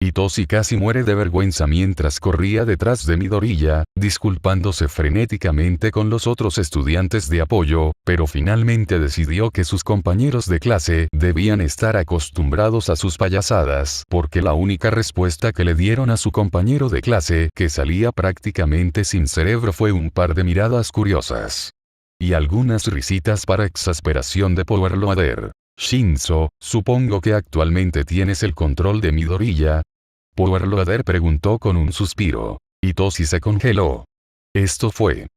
Hitoshi casi muere de vergüenza mientras corría detrás de Midoriya, disculpándose frenéticamente con los otros estudiantes de apoyo, pero finalmente decidió que sus compañeros de clase debían estar acostumbrados a sus payasadas, porque la única respuesta que le dieron a su compañero de clase, que salía prácticamente sin cerebro, fue un par de miradas curiosas y algunas risitas para exasperación de Power Loader. Shinzo, supongo que actualmente tienes el control de Midoriya. Power Loader preguntó con un suspiro. Hitoshi se congeló. Esto fue.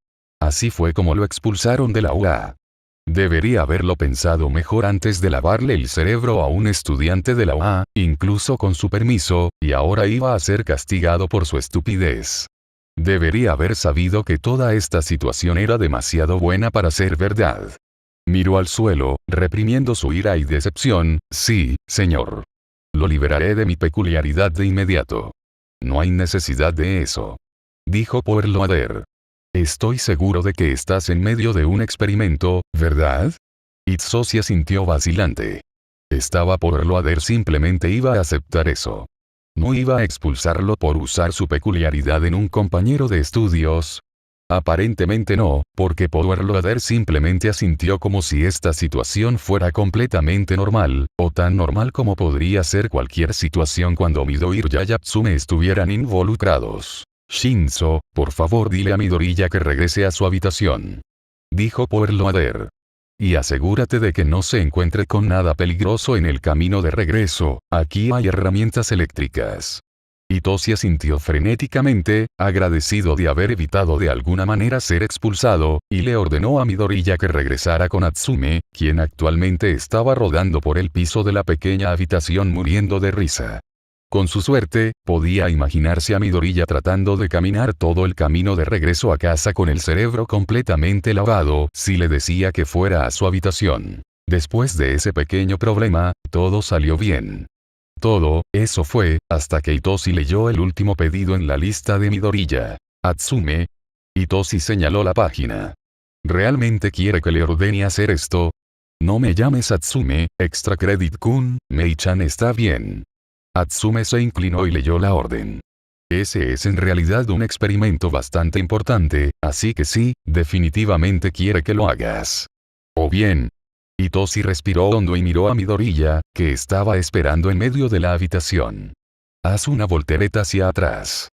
Así fue como lo expulsaron de la UA. Debería haberlo pensado mejor antes de lavarle el cerebro a un estudiante de la UA, incluso con su permiso, y ahora iba a ser castigado por su estupidez. Debería haber sabido que toda esta situación era demasiado buena para ser verdad. Miró al suelo, reprimiendo su ira y decepción. Sí, señor. Lo liberaré de mi peculiaridad de inmediato. No hay necesidad de eso. Dijo Power Loader. Estoy seguro de que estás en medio de un experimento, ¿verdad? Hitoshi sintió vacilante. Estaba Power Loader, simplemente iba a aceptar eso. No iba a expulsarlo por usar su peculiaridad en un compañero de estudios. Aparentemente no, porque Power Loader simplemente asintió como si esta situación fuera completamente normal, o tan normal como podría ser cualquier situación cuando Midoriya y Yatsume estuvieran involucrados. Shinzo, por favor dile a Midoriya que regrese a su habitación. Dijo Power Loader. Y asegúrate de que no se encuentre con nada peligroso en el camino de regreso, aquí hay herramientas eléctricas. Hitoshi asintió frenéticamente, agradecido de haber evitado de alguna manera ser expulsado, y le ordenó a Midoriya que regresara con Natsume, quien actualmente estaba rodando por el piso de la pequeña habitación muriendo de risa. Con su suerte, podía imaginarse a Midoriya tratando de caminar todo el camino de regreso a casa con el cerebro completamente lavado, si le decía que fuera a su habitación. Después de ese pequeño problema, todo salió bien. Todo, eso fue, hasta que Hitoshi leyó el último pedido en la lista de Midoriya. Atsume. Hitoshi señaló la página. ¿Realmente quiere que le ordene hacer esto? No me llames Atsume, Extra Credit Kun, Mei-chan está bien. Atsume se inclinó y leyó la orden. Ese es en realidad un experimento bastante importante, así que sí, definitivamente quiere que lo hagas. O bien. Hitoshi respiró hondo y miró a Midoriya, que estaba esperando en medio de la habitación. Haz una voltereta hacia atrás.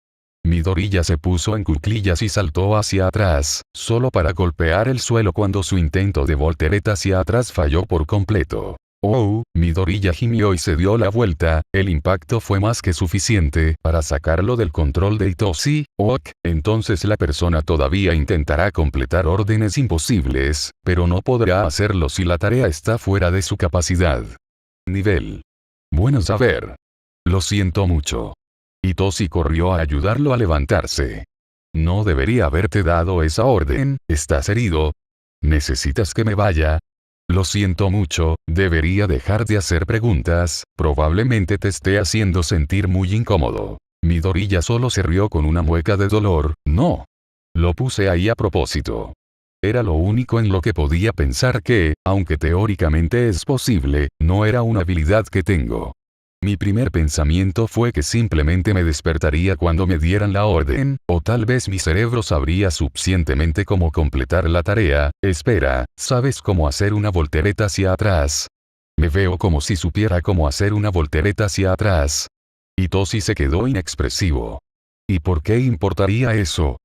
Midoriya se puso en cuclillas y saltó hacia atrás, solo para golpear el suelo cuando su intento de voltereta hacia atrás falló por completo. Oh, Midoriya gimió y se dio la vuelta, el impacto fue más que suficiente para sacarlo del control de Hitoshi. Ok, entonces la persona todavía intentará completar órdenes imposibles, pero no podrá hacerlo si la tarea está fuera de su capacidad. Nivel. Bueno saber. Lo siento mucho. Hitoshi corrió a ayudarlo a levantarse. No debería haberte dado esa orden, ¿estás herido? ¿Necesitas que me vaya? Lo siento mucho, debería dejar de hacer preguntas, probablemente te esté haciendo sentir muy incómodo. Midoriya solo se rió con una mueca de dolor. No. Lo puse ahí a propósito. Era lo único en lo que podía pensar que, aunque teóricamente es posible, no era una habilidad que tengo. Mi primer pensamiento fue que simplemente me despertaría cuando me dieran la orden, o tal vez mi cerebro sabría suficientemente cómo completar la tarea. Espera, ¿sabes cómo hacer una voltereta hacia atrás? Me veo como si supiera cómo hacer una voltereta hacia atrás. Hitoshi se quedó inexpresivo. ¿Y por qué importaría eso?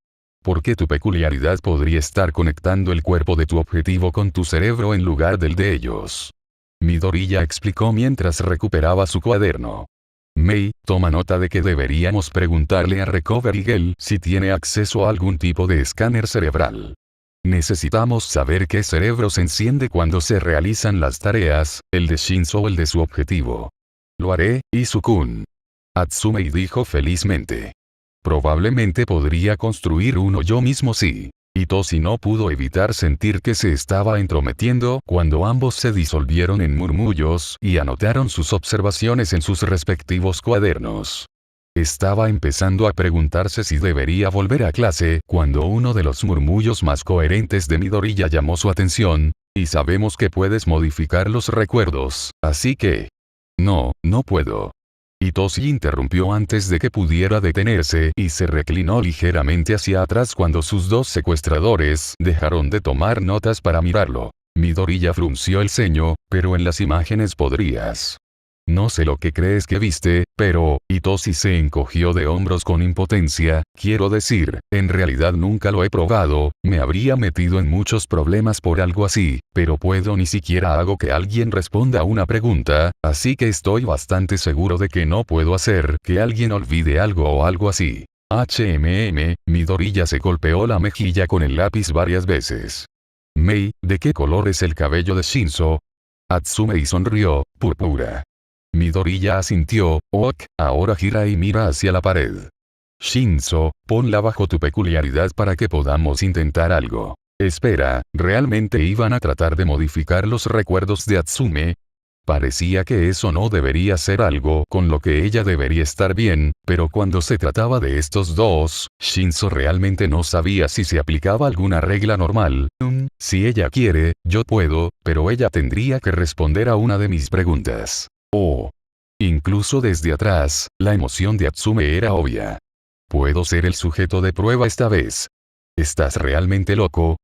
Porque tu peculiaridad podría estar conectando el cuerpo de tu objetivo con tu cerebro en lugar del de ellos. Midoriya explicó mientras recuperaba su cuaderno. Mei, toma nota de que deberíamos preguntarle a Recovery Girl si tiene acceso a algún tipo de escáner cerebral. Necesitamos saber qué cerebro se enciende cuando se realizan las tareas, el de Shinzo o el de su objetivo. Lo haré, Izu-kun. Atsumei dijo felizmente. Probablemente podría construir uno yo mismo si. Hitoshi no pudo evitar sentir que se estaba entrometiendo cuando ambos se disolvieron en murmullos y anotaron sus observaciones en sus respectivos cuadernos. Estaba empezando a preguntarse si debería volver a clase cuando uno de los murmullos más coherentes de Midoriya llamó su atención, y sabemos que puedes modificar los recuerdos, así que... No, no puedo. Itoshi interrumpió antes de que pudiera detenerse y se reclinó ligeramente hacia atrás cuando sus dos secuestradores dejaron de tomar notas para mirarlo. Midoriya frunció el ceño, pero en las imágenes podrías... No sé lo que crees que viste, pero... Itoshi se encogió de hombros con impotencia, quiero decir, en realidad nunca lo he probado, me habría metido en muchos problemas por algo así, pero puedo ni siquiera hago que alguien responda a una pregunta, así que estoy bastante seguro de que no puedo hacer que alguien olvide algo o algo así. Midoriya se golpeó la mejilla con el lápiz varias veces. Mei, ¿de qué color es el cabello de Shinzo? Atsumei sonrió, púrpura. Midoriya asintió, ok, ahora gira y mira hacia la pared. Shinzo, ponla bajo tu peculiaridad para que podamos intentar algo. Espera, ¿realmente iban a tratar de modificar los recuerdos de Atsume? Parecía que eso no debería ser algo con lo que ella debería estar bien, pero cuando se trataba de estos dos, Shinzo realmente no sabía si se aplicaba alguna regla normal. Si ella quiere, yo puedo, pero ella tendría que responder a una de mis preguntas. Oh. Incluso desde atrás, la emoción de Atsume era obvia. ¿Puedo ser el sujeto de prueba esta vez? ¿Estás realmente loco?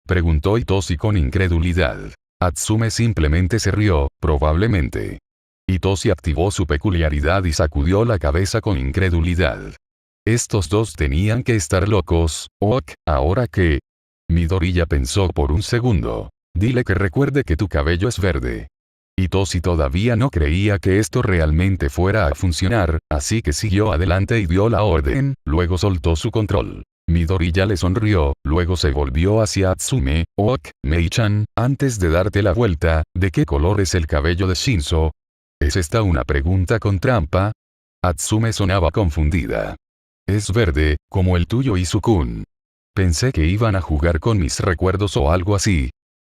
Preguntó Itoshi con incredulidad. Atsume simplemente se rió, probablemente. Itoshi activó su peculiaridad y sacudió la cabeza con incredulidad. Estos dos tenían que estar locos, ok, ¿ahora qué? Midoriya pensó por un segundo. Dile que recuerde que tu cabello es verde. Itoshi todavía no creía que esto realmente fuera a funcionar, así que siguió adelante y dio la orden, luego soltó su control. Midoriya le sonrió, luego se volvió hacia Atsume, ok, Mei-chan, antes de darte la vuelta, ¿de qué color es el cabello de Shinzo? ¿Es esta una pregunta con trampa? Atsume sonaba confundida. Es verde, como el tuyo Izu-kun. Pensé que iban a jugar con mis recuerdos o algo así.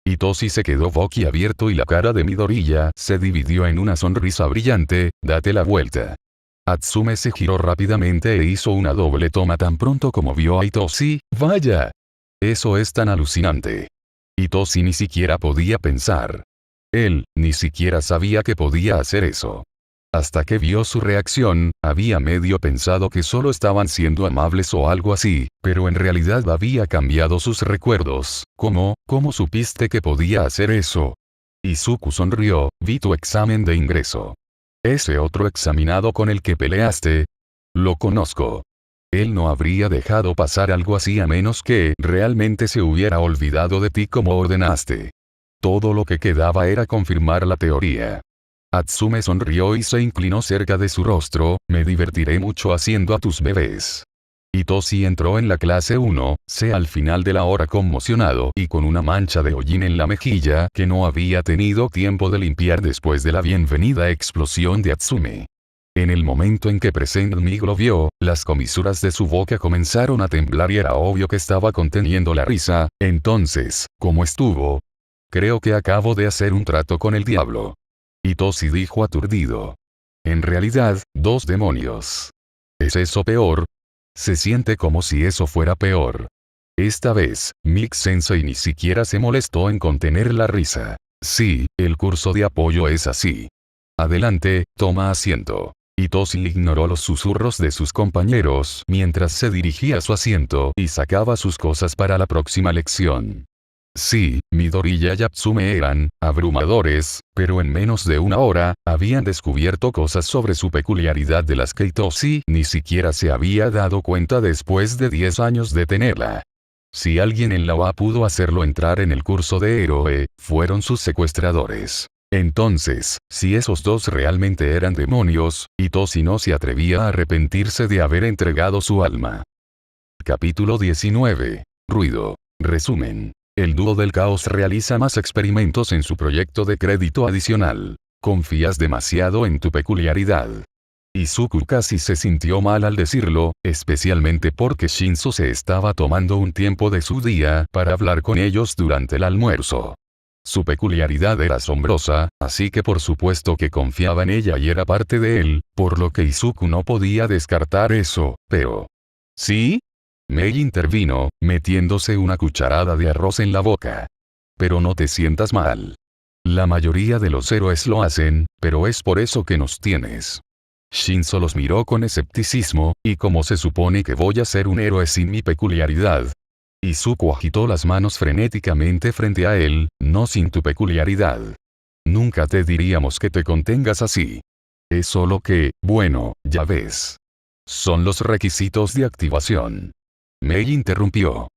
Itoshi se quedó boquiabierto y la cara de Midoriya se dividió en una sonrisa brillante, date la vuelta. Atsume se giró rápidamente e hizo una doble toma tan pronto como vio a Itoshi, vaya. Eso es tan alucinante. Itoshi ni siquiera podía pensar. Él, ni siquiera sabía que podía hacer eso. Hasta que vio su reacción, había medio pensado que solo estaban siendo amables o algo así, pero en realidad había cambiado sus recuerdos. ¿Cómo supiste que podía hacer eso? Izuku sonrió, vi tu examen de ingreso. Ese otro examinado con el que peleaste. Lo conozco. Él no habría dejado pasar algo así a menos que realmente se hubiera olvidado de ti como ordenaste. Todo lo que quedaba era confirmar la teoría. Atsume sonrió y se inclinó cerca de su rostro, me divertiré mucho haciendo a tus bebés. Itoshi entró en la clase 1C al final de la hora conmocionado y con una mancha de hollín en la mejilla que no había tenido tiempo de limpiar después de la bienvenida explosión de Atsume. En el momento en que Present Mig lo vio, las comisuras de su boca comenzaron a temblar y era obvio que estaba conteniendo la risa. Entonces, ¿cómo estuvo? Creo que acabo de hacer un trato con el diablo. Itoshi dijo aturdido. En realidad, dos demonios. ¿Es eso peor? Se siente como si eso fuera peor. Esta vez, Mick Sensei ni siquiera se molestó en contener la risa. Sí, el curso de apoyo es así. Adelante, toma asiento. Itoshi ignoró los susurros de sus compañeros mientras se dirigía a su asiento y sacaba sus cosas para la próxima lección. Sí, Midoriya y Atsume eran abrumadores, pero en menos de una hora, habían descubierto cosas sobre su peculiaridad de las que Itoshi ni siquiera se había dado cuenta después de 10 años de tenerla. Si alguien en la UA pudo hacerlo entrar en el curso de héroe, fueron sus secuestradores. Entonces, si esos dos realmente eran demonios, Itoshi no se atrevía a arrepentirse de haber entregado su alma. Capítulo 19. Ruido. Resumen. El dúo del caos realiza más experimentos en su proyecto de crédito adicional. Confías demasiado en tu peculiaridad. Izuku casi se sintió mal al decirlo, especialmente porque Shinzo se estaba tomando un tiempo de su día para hablar con ellos durante el almuerzo. Su peculiaridad era asombrosa, así que por supuesto que confiaba en ella y era parte de él, por lo que Izuku no podía descartar eso, pero... ¿Sí? Mei intervino, metiéndose una cucharada de arroz en la boca. Pero no te sientas mal. La mayoría de los héroes lo hacen, pero es por eso que nos tienes. Shinzo los miró con escepticismo, y ¿cómo se supone que voy a ser un héroe sin mi peculiaridad? Izuku agitó las manos frenéticamente frente a él, no sin tu peculiaridad. Nunca te diríamos que te contengas así. Es solo que, bueno, ya ves. Son los requisitos de activación. Mei interrumpió.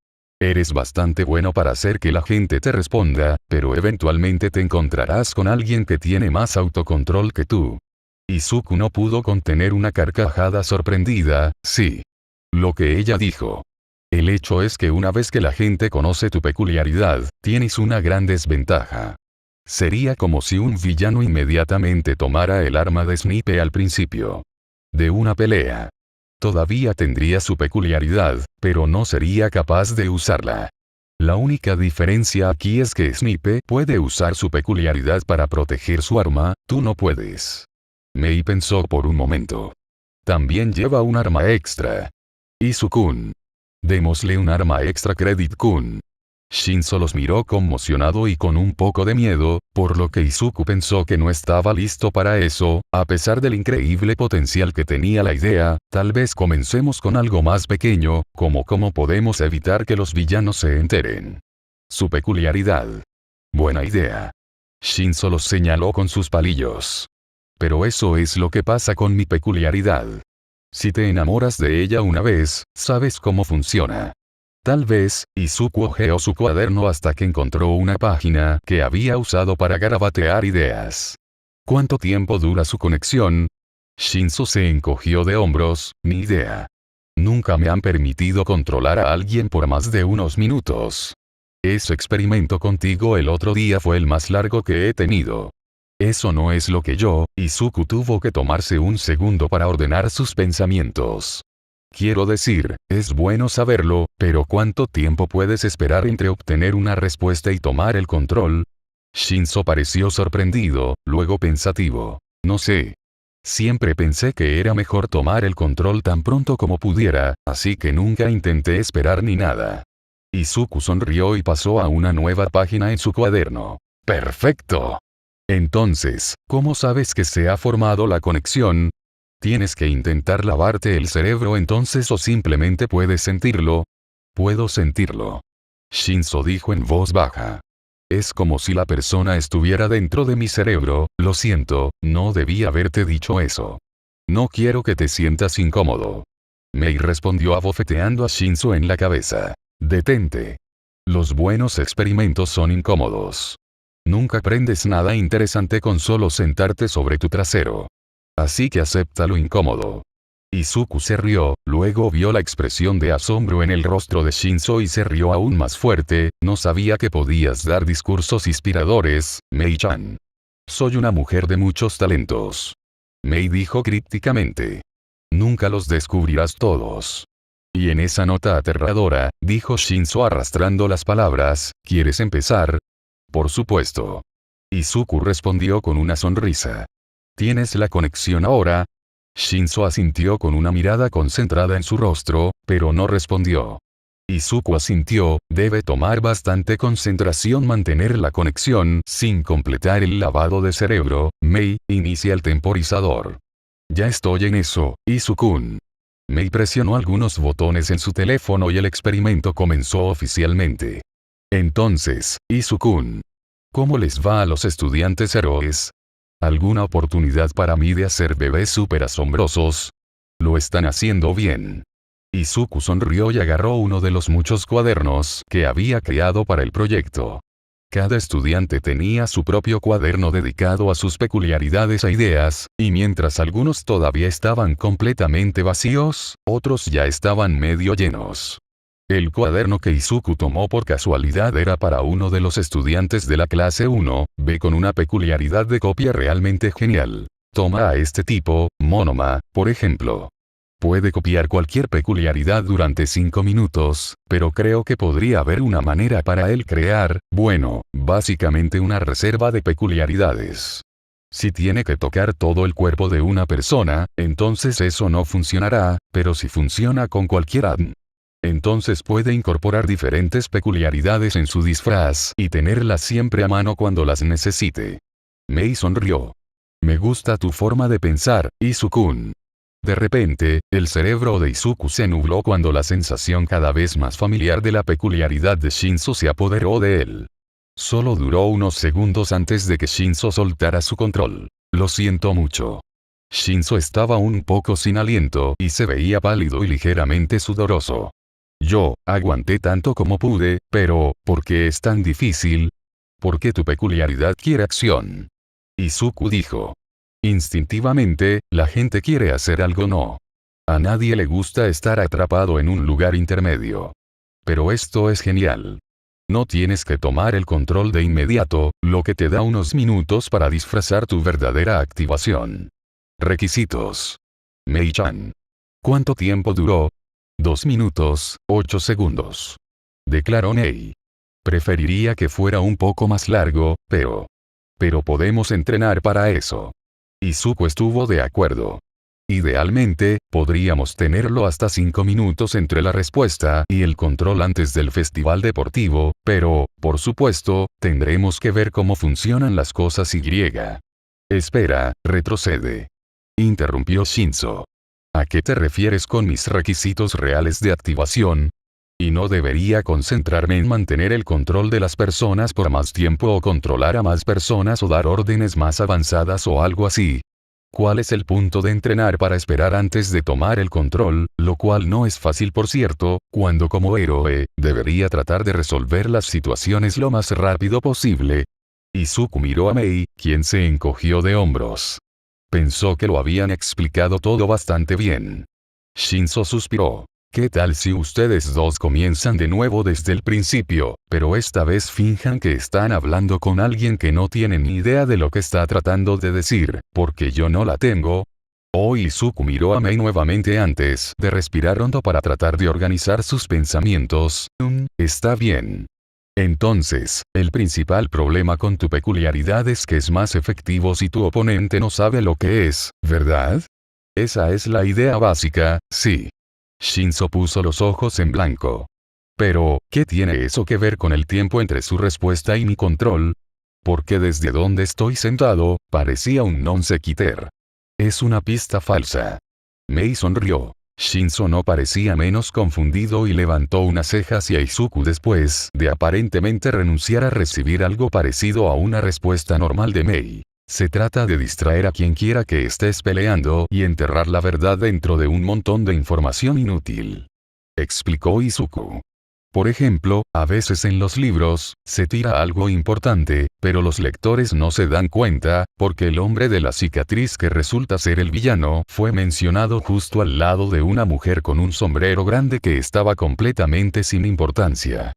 Eres bastante bueno para hacer que la gente te responda, pero eventualmente te encontrarás con alguien que tiene más autocontrol que tú. Izuku no pudo contener una carcajada sorprendida, sí. Lo que ella dijo. El hecho es que una vez que la gente conoce tu peculiaridad, tienes una gran desventaja. Sería como si un villano inmediatamente tomara el arma de Snipe al principio de una pelea. Todavía tendría su peculiaridad, pero no sería capaz de usarla. La única diferencia aquí es que Snipe puede usar su peculiaridad para proteger su arma, tú no puedes. Mei pensó por un momento. También lleva un arma extra. Izu-kun. Démosle un arma extra Credit-kun. Shinzo los miró conmocionado y con un poco de miedo, por lo que Izuku pensó que no estaba listo para eso, a pesar del increíble potencial que tenía la idea. Tal vez comencemos con algo más pequeño, como cómo podemos evitar que los villanos se enteren. Su peculiaridad. Buena idea. Shinzo los señaló con sus palillos. Pero eso es lo que pasa con mi peculiaridad. Si te enamoras de ella una vez, sabes cómo funciona. Tal vez, Izuku hojeó su cuaderno hasta que encontró una página que había usado para garabatear ideas. ¿Cuánto tiempo dura su conexión? Shinzo se encogió de hombros, ni idea. Nunca me han permitido controlar a alguien por más de unos minutos. Ese experimento contigo el otro día fue el más largo que he tenido. Eso no es lo que yo. Izuku tuvo que tomarse un segundo para ordenar sus pensamientos. Quiero decir, es bueno saberlo, pero ¿cuánto tiempo puedes esperar entre obtener una respuesta y tomar el control? Shinzo pareció sorprendido, luego pensativo. No sé. Siempre pensé que era mejor tomar el control tan pronto como pudiera, así que nunca intenté esperar ni nada. Izuku sonrió y pasó a una nueva página en su cuaderno. ¡Perfecto! Entonces, ¿cómo sabes que se ha formado la conexión? ¿Tienes que intentar lavarte el cerebro entonces o simplemente puedes sentirlo? Puedo sentirlo. Shinzo dijo en voz baja. Es como si la persona estuviera dentro de mi cerebro. Lo siento, no debí haberte dicho eso. No quiero que te sientas incómodo. Mei respondió abofeteando a Shinzo en la cabeza. Detente. Los buenos experimentos son incómodos. Nunca aprendes nada interesante con solo sentarte sobre tu trasero. Así que acepta lo incómodo. Izuku se rió, luego vio la expresión de asombro en el rostro de Shinzo y se rió aún más fuerte. No sabía que podías dar discursos inspiradores, Mei-chan. Soy una mujer de muchos talentos. Mei dijo crípticamente. Nunca los descubrirás todos. Y en esa nota aterradora, dijo Shinzo arrastrando las palabras, ¿quieres empezar? Por supuesto. Izuku respondió con una sonrisa. ¿Tienes la conexión ahora? Shinzo asintió con una mirada concentrada en su rostro, pero no respondió. Izuku asintió, debe tomar bastante concentración mantener la conexión sin completar el lavado de cerebro. Mei, inicia el temporizador. Ya estoy en eso, Izuku-kun. Mei presionó algunos botones en su teléfono y el experimento comenzó oficialmente. Entonces, Izuku-kun. ¿Cómo les va a los estudiantes héroes? ¿Alguna oportunidad para mí de hacer bebés súper asombrosos? Lo están haciendo bien. Izuku sonrió y agarró uno de los muchos cuadernos que había creado para el proyecto. Cada estudiante tenía su propio cuaderno dedicado a sus peculiaridades e ideas, y mientras algunos todavía estaban completamente vacíos, otros ya estaban medio llenos. El cuaderno que Izuku tomó por casualidad era para uno de los estudiantes de la clase 1B con una peculiaridad de copia realmente genial. Toma a este tipo, Monoma, por ejemplo. Puede copiar cualquier peculiaridad durante 5 minutos, pero creo que podría haber una manera para él crear, bueno, básicamente una reserva de peculiaridades. Si tiene que tocar todo el cuerpo de una persona, entonces eso no funcionará, pero si funciona con cualquiera, entonces puede incorporar diferentes peculiaridades en su disfraz y tenerlas siempre a mano cuando las necesite. Mei sonrió. Me gusta tu forma de pensar, Izu-kun. De repente, el cerebro de Izuku se nubló cuando la sensación cada vez más familiar de la peculiaridad de Shinzo se apoderó de él. Solo duró unos segundos antes de que Shinzo soltara su control. Lo siento mucho. Shinzo estaba un poco sin aliento y se veía pálido y ligeramente sudoroso. Yo, aguanté tanto como pude, pero, ¿por qué es tan difícil? Porque tu peculiaridad quiere acción. Izuku dijo. Instintivamente, la gente quiere hacer algo no. A nadie le gusta estar atrapado en un lugar intermedio. Pero esto es genial. No tienes que tomar el control de inmediato, lo que te da unos minutos para disfrazar tu verdadera activación. Requisitos. Mei-chan. ¿Cuánto tiempo duró? 2 minutos, 8 segundos. Declaró Mei. Preferiría que fuera un poco más largo, pero podemos entrenar para eso. Izuku estuvo de acuerdo. Idealmente, podríamos tenerlo hasta 5 minutos entre la respuesta y el control antes del festival deportivo, pero, por supuesto, tendremos que ver cómo funcionan las cosas y. Espera, retrocede. Interrumpió Shinzo. ¿A qué te refieres con mis requisitos reales de activación? ¿Y no debería concentrarme en mantener el control de las personas por más tiempo o controlar a más personas o dar órdenes más avanzadas o algo así? ¿Cuál es el punto de entrenar para esperar antes de tomar el control, lo cual no es fácil por cierto, cuando como héroe, debería tratar de resolver las situaciones lo más rápido posible? Izuku miró a Mei, quien se encogió de hombros. Pensó que lo habían explicado todo bastante bien. Shinzo suspiró. ¿Qué tal si ustedes dos comienzan de nuevo desde el principio, pero esta vez finjan que están hablando con alguien que no tiene ni idea de lo que está tratando de decir, porque yo no la tengo? Izuku miró a Mei nuevamente antes de respirar hondo para tratar de organizar sus pensamientos. Está bien. Entonces, el principal problema con tu peculiaridad es que es más efectivo si tu oponente no sabe lo que es, ¿verdad? Esa es la idea básica, sí. Shinzo puso los ojos en blanco. Pero, ¿qué tiene eso que ver con el tiempo entre su respuesta y mi control? Porque desde donde estoy sentado, parecía un non sequitur. Es una pista falsa. Mei sonrió. Shinzo no parecía menos confundido y levantó una ceja hacia Izuku después de aparentemente renunciar a recibir algo parecido a una respuesta normal de Mei. Se trata de distraer a quien quiera que estés peleando y enterrar la verdad dentro de un montón de información inútil. Explicó Izuku. Por ejemplo, a veces en los libros, se tira algo importante, pero los lectores no se dan cuenta, porque el hombre de la cicatriz que resulta ser el villano fue mencionado justo al lado de una mujer con un sombrero grande que estaba completamente sin importancia.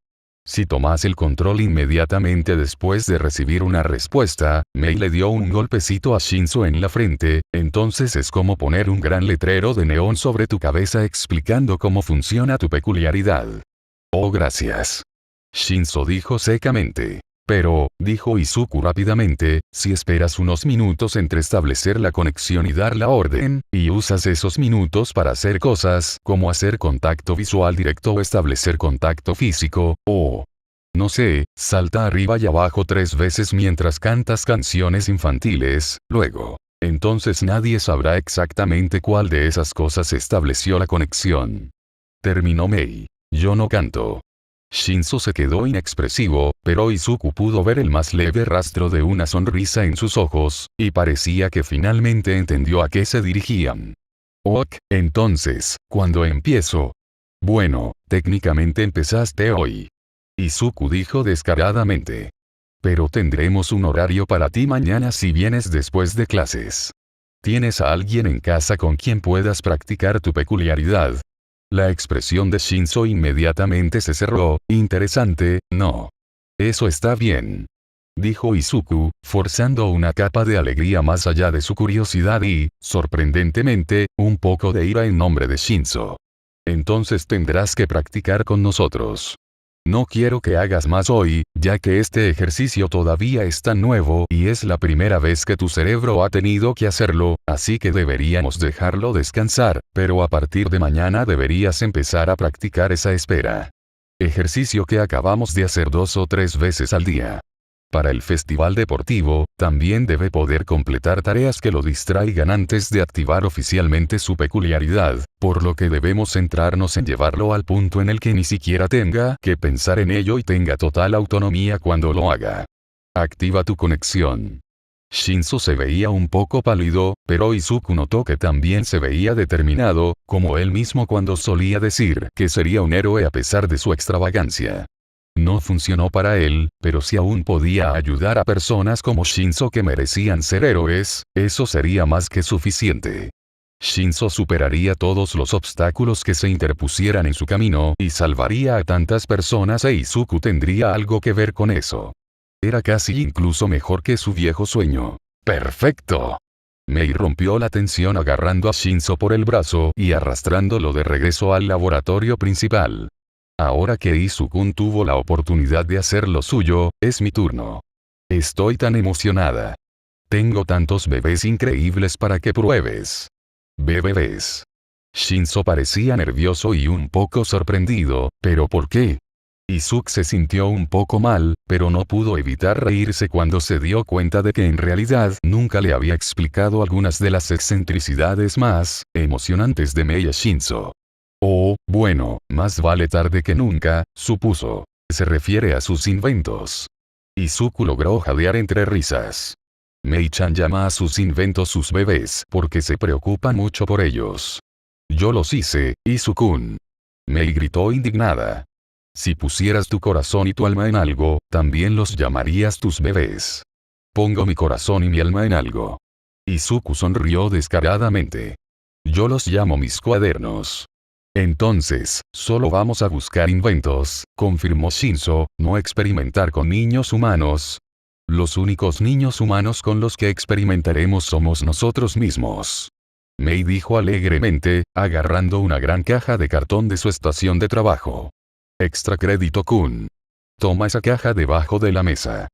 Si tomas el control inmediatamente después de recibir una respuesta, Mei le dio un golpecito a Shinzo en la frente, entonces es como poner un gran letrero de neón sobre tu cabeza explicando cómo funciona tu peculiaridad. Oh, gracias. Shinzo dijo secamente. Pero, dijo Izuku rápidamente, si esperas unos minutos entre establecer la conexión y dar la orden, y usas esos minutos para hacer cosas, como hacer contacto visual directo o establecer contacto físico, o, no sé, salta arriba y abajo 3 veces mientras cantas canciones infantiles, luego. Entonces nadie sabrá exactamente cuál de esas cosas estableció la conexión. Terminó Mei. Yo no canto. Shinzo se quedó inexpresivo, pero Izuku pudo ver el más leve rastro de una sonrisa en sus ojos, y parecía que finalmente entendió a qué se dirigían. Ok, entonces, ¿cuándo empiezo? Bueno, técnicamente empezaste hoy. Izuku dijo descaradamente. Pero tendremos un horario para ti mañana si vienes después de clases. ¿Tienes a alguien en casa con quien puedas practicar tu peculiaridad? La expresión de Shinzo inmediatamente se cerró. Interesante, no. Eso está bien. dijo Izuku, forzando una capa de alegría más allá de su curiosidad y, sorprendentemente, un poco de ira en nombre de Shinzo. Entonces tendrás que practicar con nosotros. No quiero que hagas más hoy, ya que este ejercicio todavía es tan nuevo y es la primera vez que tu cerebro ha tenido que hacerlo, así que deberíamos dejarlo descansar, pero a partir de mañana deberías empezar a practicar esa espera. Ejercicio que acabamos de hacer 2 o 3 veces al día. Para el festival deportivo, también debe poder completar tareas que lo distraigan antes de activar oficialmente su peculiaridad, por lo que debemos centrarnos en llevarlo al punto en el que ni siquiera tenga que pensar en ello y tenga total autonomía cuando lo haga. Activa tu conexión. Shinzo se veía un poco pálido, pero Izuku notó que también se veía determinado, como él mismo cuando solía decir que sería un héroe a pesar de su extravagancia. No funcionó para él, pero si aún podía ayudar a personas como Shinzo que merecían ser héroes, eso sería más que suficiente. Shinzo superaría todos los obstáculos que se interpusieran en su camino y salvaría a tantas personas e Izuku tendría algo que ver con eso. Era casi incluso mejor que su viejo sueño. ¡Perfecto! Mei rompió la tensión agarrando a Shinzo por el brazo y arrastrándolo de regreso al laboratorio principal. Ahora que Izuku tuvo la oportunidad de hacer lo suyo, es mi turno. Estoy tan emocionada. Tengo tantos bebés increíbles para que pruebes. Bebés. Shinzo parecía nervioso y un poco sorprendido, ¿pero por qué? Izuku se sintió un poco mal, pero no pudo evitar reírse cuando se dio cuenta de que en realidad nunca le había explicado algunas de las excentricidades más emocionantes de Mei a Shinzo. Oh, bueno, más vale tarde que nunca, supuso. Se refiere a sus inventos. Izuku logró jadear entre risas. Mei-chan llama a sus inventos sus bebés porque se preocupa mucho por ellos. Yo los hice, Izuku. Mei gritó indignada. Si pusieras tu corazón y tu alma en algo, también los llamarías tus bebés. Pongo mi corazón y mi alma en algo. Izuku sonrió descaradamente. Yo los llamo mis cuadernos. Entonces, solo vamos a buscar inventos, confirmó Shinzo, no experimentar con niños humanos. Los únicos niños humanos con los que experimentaremos somos nosotros mismos. Mei dijo alegremente, agarrando una gran caja de cartón de su estación de trabajo. Extra crédito Kun. Toma esa caja debajo de la mesa.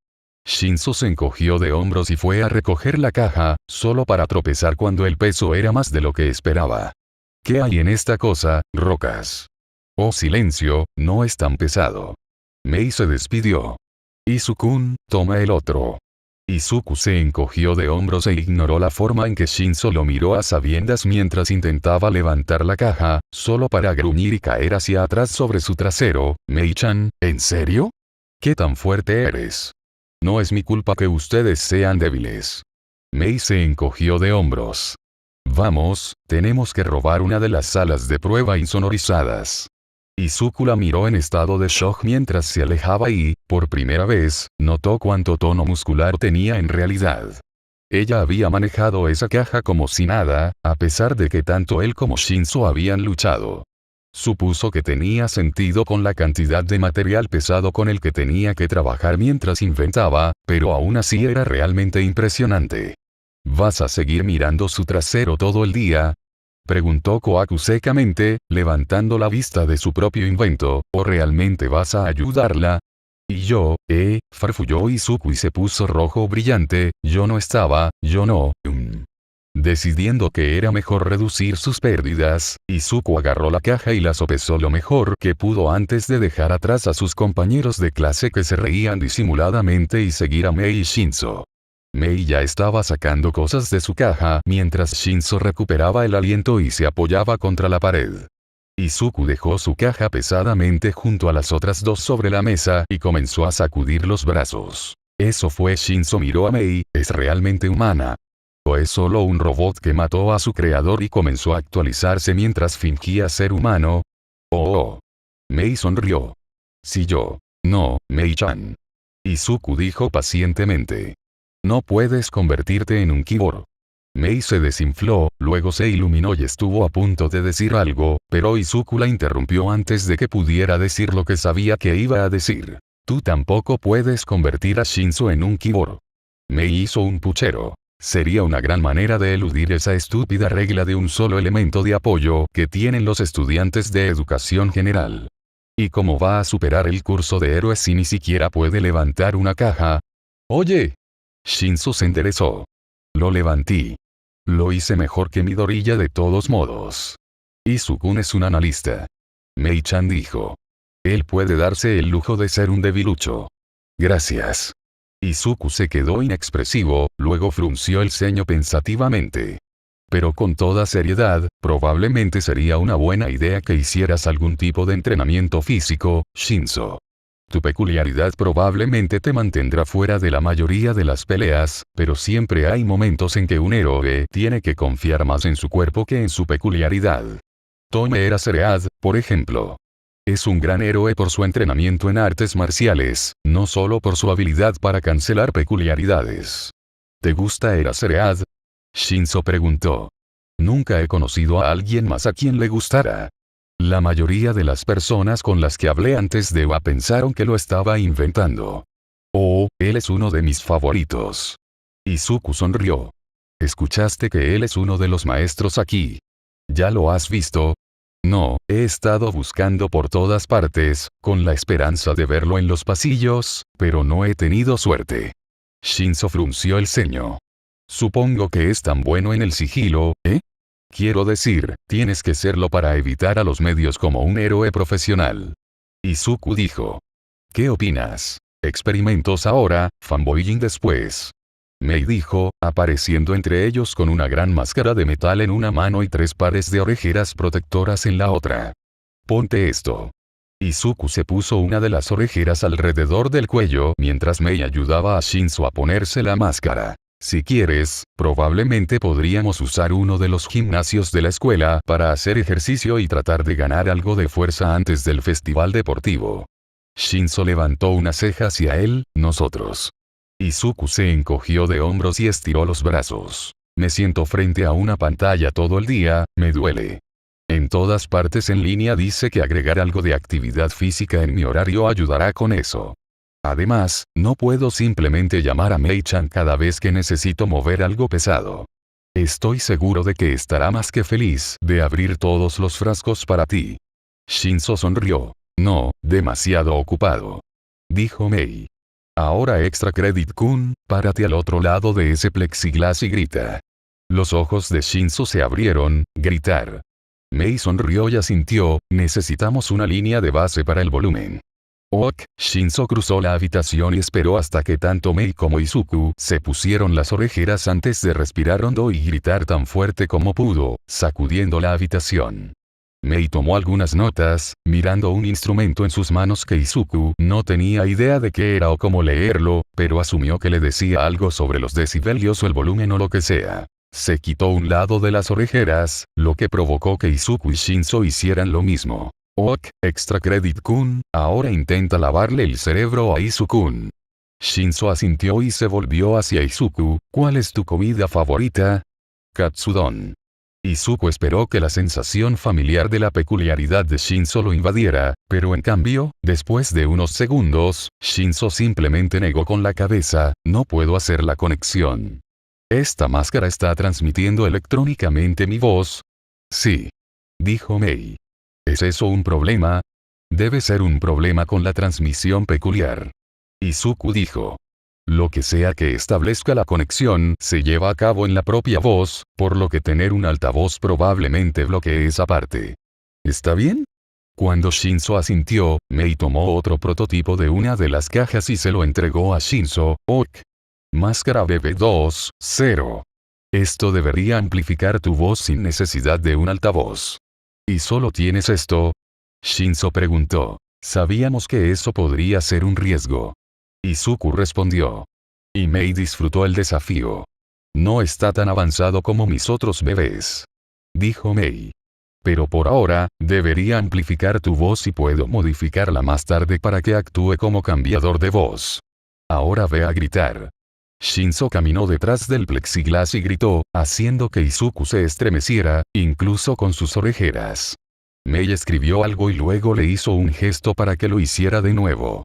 Shinzo se encogió de hombros y fue a recoger la caja, solo para tropezar cuando el peso era más de lo que esperaba. ¿Qué hay en esta cosa, rocas? Oh silencio, no es tan pesado. Mei se despidió. Izuku, toma el otro. Izuku se encogió de hombros e ignoró la forma en que Shinzo lo miró a sabiendas mientras intentaba levantar la caja, solo para gruñir y caer hacia atrás sobre su trasero. Mei-chan, ¿en serio? ¿Qué tan fuerte eres? No es mi culpa que ustedes sean débiles. Mei se encogió de hombros. Vamos, tenemos que robar una de las salas de prueba insonorizadas. Izuku la miró en estado de shock mientras se alejaba y, por primera vez, notó cuánto tono muscular tenía en realidad. Ella había manejado esa caja como si nada, a pesar de que tanto él como Shinzo habían luchado. Supuso que tenía sentido con la cantidad de material pesado con el que tenía que trabajar mientras inventaba, pero aún así era realmente impresionante. ¿Vas a seguir mirando su trasero todo el día? Preguntó Kohaku secamente, levantando la vista de su propio invento, ¿o realmente vas a ayudarla? Y yo, farfulló Izuku y se puso rojo brillante, yo no. Decidiendo que era mejor reducir sus pérdidas, Izuku agarró la caja y la sopesó lo mejor que pudo antes de dejar atrás a sus compañeros de clase que se reían disimuladamente y seguir a Mei y Shinzo. Mei ya estaba sacando cosas de su caja mientras Shinzo recuperaba el aliento y se apoyaba contra la pared. Izuku dejó su caja pesadamente junto a las otras dos sobre la mesa y comenzó a sacudir los brazos. Eso fue. Shinzo miró a Mei, ¿es realmente humana? ¿O es solo un robot que mató a su creador y comenzó a actualizarse mientras fingía ser humano? Oh. Mei sonrió. Si yo. No, Mei-chan. Izuku dijo pacientemente. No puedes convertirte en un cyborg. Mei se desinfló, luego se iluminó y estuvo a punto de decir algo, pero Izuku la interrumpió antes de que pudiera decir lo que sabía que iba a decir. Tú tampoco puedes convertir a Shinzo en un kiboro. Me hizo un puchero. Sería una gran manera de eludir esa estúpida regla de un solo elemento de apoyo que tienen los estudiantes de educación general. ¿Y cómo va a superar el curso de héroes si ni siquiera puede levantar una caja? Oye. Shinzo se enderezó. Lo levanté. Lo hice mejor que Midoriya de todos modos. Izuku es un analista. Mei-chan dijo. Él puede darse el lujo de ser un debilucho. Gracias. Izuku se quedó inexpresivo, luego frunció el ceño pensativamente. Pero con toda seriedad, probablemente sería una buena idea que hicieras algún tipo de entrenamiento físico, Shinzo. Tu peculiaridad probablemente te mantendrá fuera de la mayoría de las peleas, pero siempre hay momentos en que un héroe tiene que confiar más en su cuerpo que en su peculiaridad. Tome era Seread, por ejemplo. Es un gran héroe por su entrenamiento en artes marciales, no solo por su habilidad para cancelar peculiaridades. ¿Te gusta Era Seread? Shinzo preguntó. Nunca he conocido a alguien más a quien le gustara. La mayoría de las personas con las que hablé antes de Eva pensaron que lo estaba inventando. Oh, él es uno de mis favoritos. Izuku sonrió. ¿Escuchaste que él es uno de los maestros aquí? ¿Ya lo has visto? No, he estado buscando por todas partes, con la esperanza de verlo en los pasillos, pero no he tenido suerte. Shinzo frunció el ceño. Supongo que es tan bueno en el sigilo, ¿eh? Quiero decir, tienes que serlo para evitar a los medios como un héroe profesional. Izuku dijo. ¿Qué opinas? Experimentos ahora, fanboying después. Mei dijo, apareciendo entre ellos con una gran máscara de metal en una mano y 3 pares de orejeras protectoras en la otra. Ponte esto. Izuku se puso una de las orejeras alrededor del cuello mientras Mei ayudaba a Shinzo a ponerse la máscara. Si quieres, probablemente podríamos usar uno de los gimnasios de la escuela para hacer ejercicio y tratar de ganar algo de fuerza antes del festival deportivo. Shinzo levantó una ceja hacia él, nosotros. Izuku se encogió de hombros y estiró los brazos. Me siento frente a una pantalla todo el día, me duele. En todas partes en línea dice que agregar algo de actividad física en mi horario ayudará con eso. Además, no puedo simplemente llamar a Mei-chan cada vez que necesito mover algo pesado. Estoy seguro de que estará más que feliz de abrir todos los frascos para ti. Shinzo sonrió. No, demasiado ocupado. Dijo Mei. Ahora Extra Credit Kun, párate al otro lado de ese plexiglas y grita. Los ojos de Shinzo se abrieron, gritar. Mei sonrió y asintió, necesitamos una línea de base para el volumen. Ok, Shinzo cruzó la habitación y esperó hasta que tanto Mei como Izuku se pusieron las orejeras antes de respirar hondo y gritar tan fuerte como pudo, sacudiendo la habitación. Mei tomó algunas notas, mirando un instrumento en sus manos que Izuku no tenía idea de qué era o cómo leerlo, pero asumió que le decía algo sobre los decibelios o el volumen o lo que sea. Se quitó un lado de las orejeras, lo que provocó que Izuku y Shinzo hicieran lo mismo. Ok, Extra Credit Kun, ahora intenta lavarle el cerebro a Izuku. Shinzo asintió y se volvió hacia Izuku. ¿Cuál es tu comida favorita? Katsudon. Izuku esperó que la sensación familiar de la peculiaridad de Shinzo lo invadiera, pero en cambio, después de unos segundos, Shinzo simplemente negó con la cabeza, no puedo hacer la conexión. ¿Esta máscara está transmitiendo electrónicamente mi voz? Sí. Dijo Mei. ¿Es eso un problema? Debe ser un problema con la transmisión peculiar. Izuku dijo. Lo que sea que establezca la conexión se lleva a cabo en la propia voz, por lo que tener un altavoz probablemente bloquee esa parte. ¿Está bien? Cuando Shinzo asintió, Mei tomó otro prototipo de una de las cajas y se lo entregó a Shinzo. Ok. Máscara BB2.0. Esto debería amplificar tu voz sin necesidad de un altavoz. ¿Y solo tienes esto? Shinzo preguntó. Sabíamos que eso podría ser un riesgo. Izuku respondió. Y Mei disfrutó el desafío. No está tan avanzado como mis otros bebés. Dijo Mei. Pero por ahora, debería amplificar tu voz y puedo modificarla más tarde para que actúe como cambiador de voz. Ahora ve a gritar. Shinzo caminó detrás del plexiglas y gritó, haciendo que Izuku se estremeciera, incluso con sus orejeras. Mei escribió algo y luego le hizo un gesto para que lo hiciera de nuevo.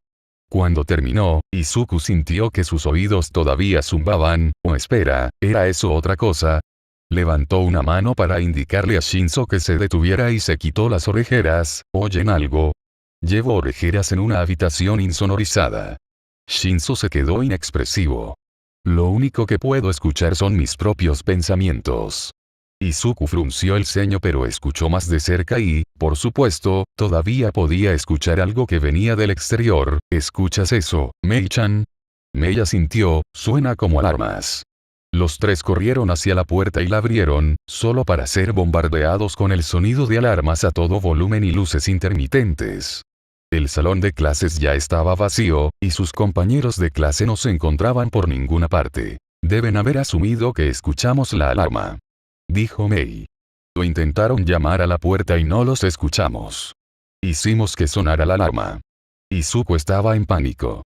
Cuando terminó, Izuku sintió que sus oídos todavía zumbaban. Oh, espera, ¿era eso otra cosa? Levantó una mano para indicarle a Shinzo que se detuviera y se quitó las orejeras. ¿Oyen algo? Llevo orejeras en una habitación insonorizada. Shinzo se quedó inexpresivo. Lo único que puedo escuchar son mis propios pensamientos. Izuku frunció el ceño pero escuchó más de cerca y, por supuesto, todavía podía escuchar algo que venía del exterior. ¿Escuchas eso, Mei-chan? Mei asintió, suena como alarmas. Los tres corrieron hacia la puerta y la abrieron, solo para ser bombardeados con el sonido de alarmas a todo volumen y luces intermitentes. El salón de clases ya estaba vacío, y sus compañeros de clase no se encontraban por ninguna parte. Deben haber asumido que escuchamos la alarma, dijo Mei. Lo intentaron llamar a la puerta y no los escuchamos. Hicimos que sonara la alarma. Izuku estaba en pánico.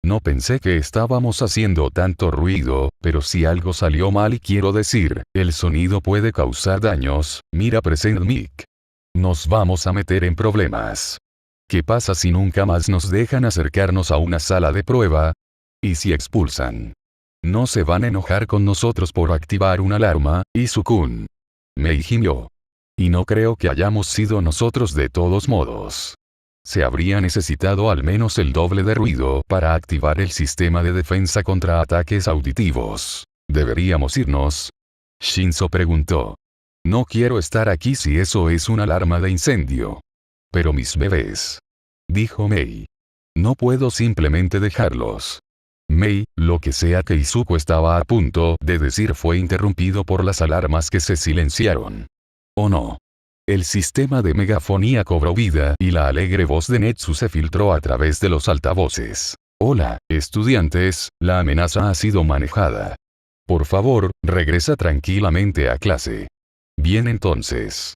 No pensé que estábamos haciendo tanto ruido, pero si algo salió mal y quiero decir, el sonido puede causar daños, mira Present Mic. Nos vamos a meter en problemas. ¿Qué pasa si nunca más nos dejan acercarnos a una sala de prueba? ¿Y si expulsan? No se van a enojar con nosotros por activar una alarma, Izuku-kun. Mei gimió. Y no creo que hayamos sido nosotros de todos modos. Se habría necesitado al menos el doble de ruido para activar el sistema de defensa contra ataques auditivos. ¿Deberíamos irnos? Shinzo preguntó. No quiero estar aquí si eso es una alarma de incendio. Pero mis bebés, dijo Mei. No puedo simplemente dejarlos. Mei, lo que sea que Izuku estaba a punto de decir fue interrumpido por las alarmas que se silenciaron. ¿O no? El sistema de megafonía cobró vida y la alegre voz de Netsu se filtró a través de los altavoces. Hola, estudiantes, la amenaza ha sido manejada. Por favor, regresa tranquilamente a clase. Bien entonces.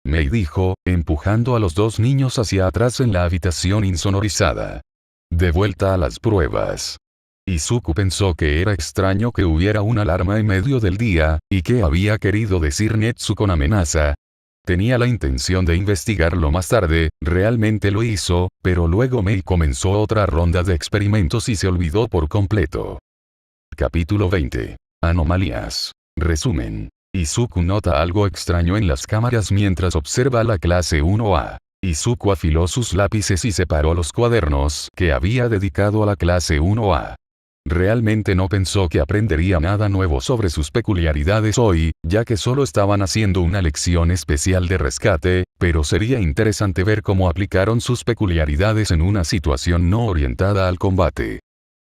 Mei dijo, empujando a los dos niños hacia atrás en la habitación insonorizada. De vuelta a las pruebas. Izuku pensó que era extraño que hubiera una alarma en medio del día, y qué había querido decir Netsu con amenaza. Tenía la intención de investigarlo más tarde, realmente lo hizo, pero luego Mei comenzó otra ronda de experimentos y se olvidó por completo. Capítulo 20. Anomalías. Resumen. Izuku nota algo extraño en las cámaras mientras observa la clase 1A. Izuku afiló sus lápices y separó los cuadernos que había dedicado a la clase 1A. Realmente no pensó que aprendería nada nuevo sobre sus peculiaridades hoy, ya que solo estaban haciendo una lección especial de rescate, pero sería interesante ver cómo aplicaron sus peculiaridades en una situación no orientada al combate.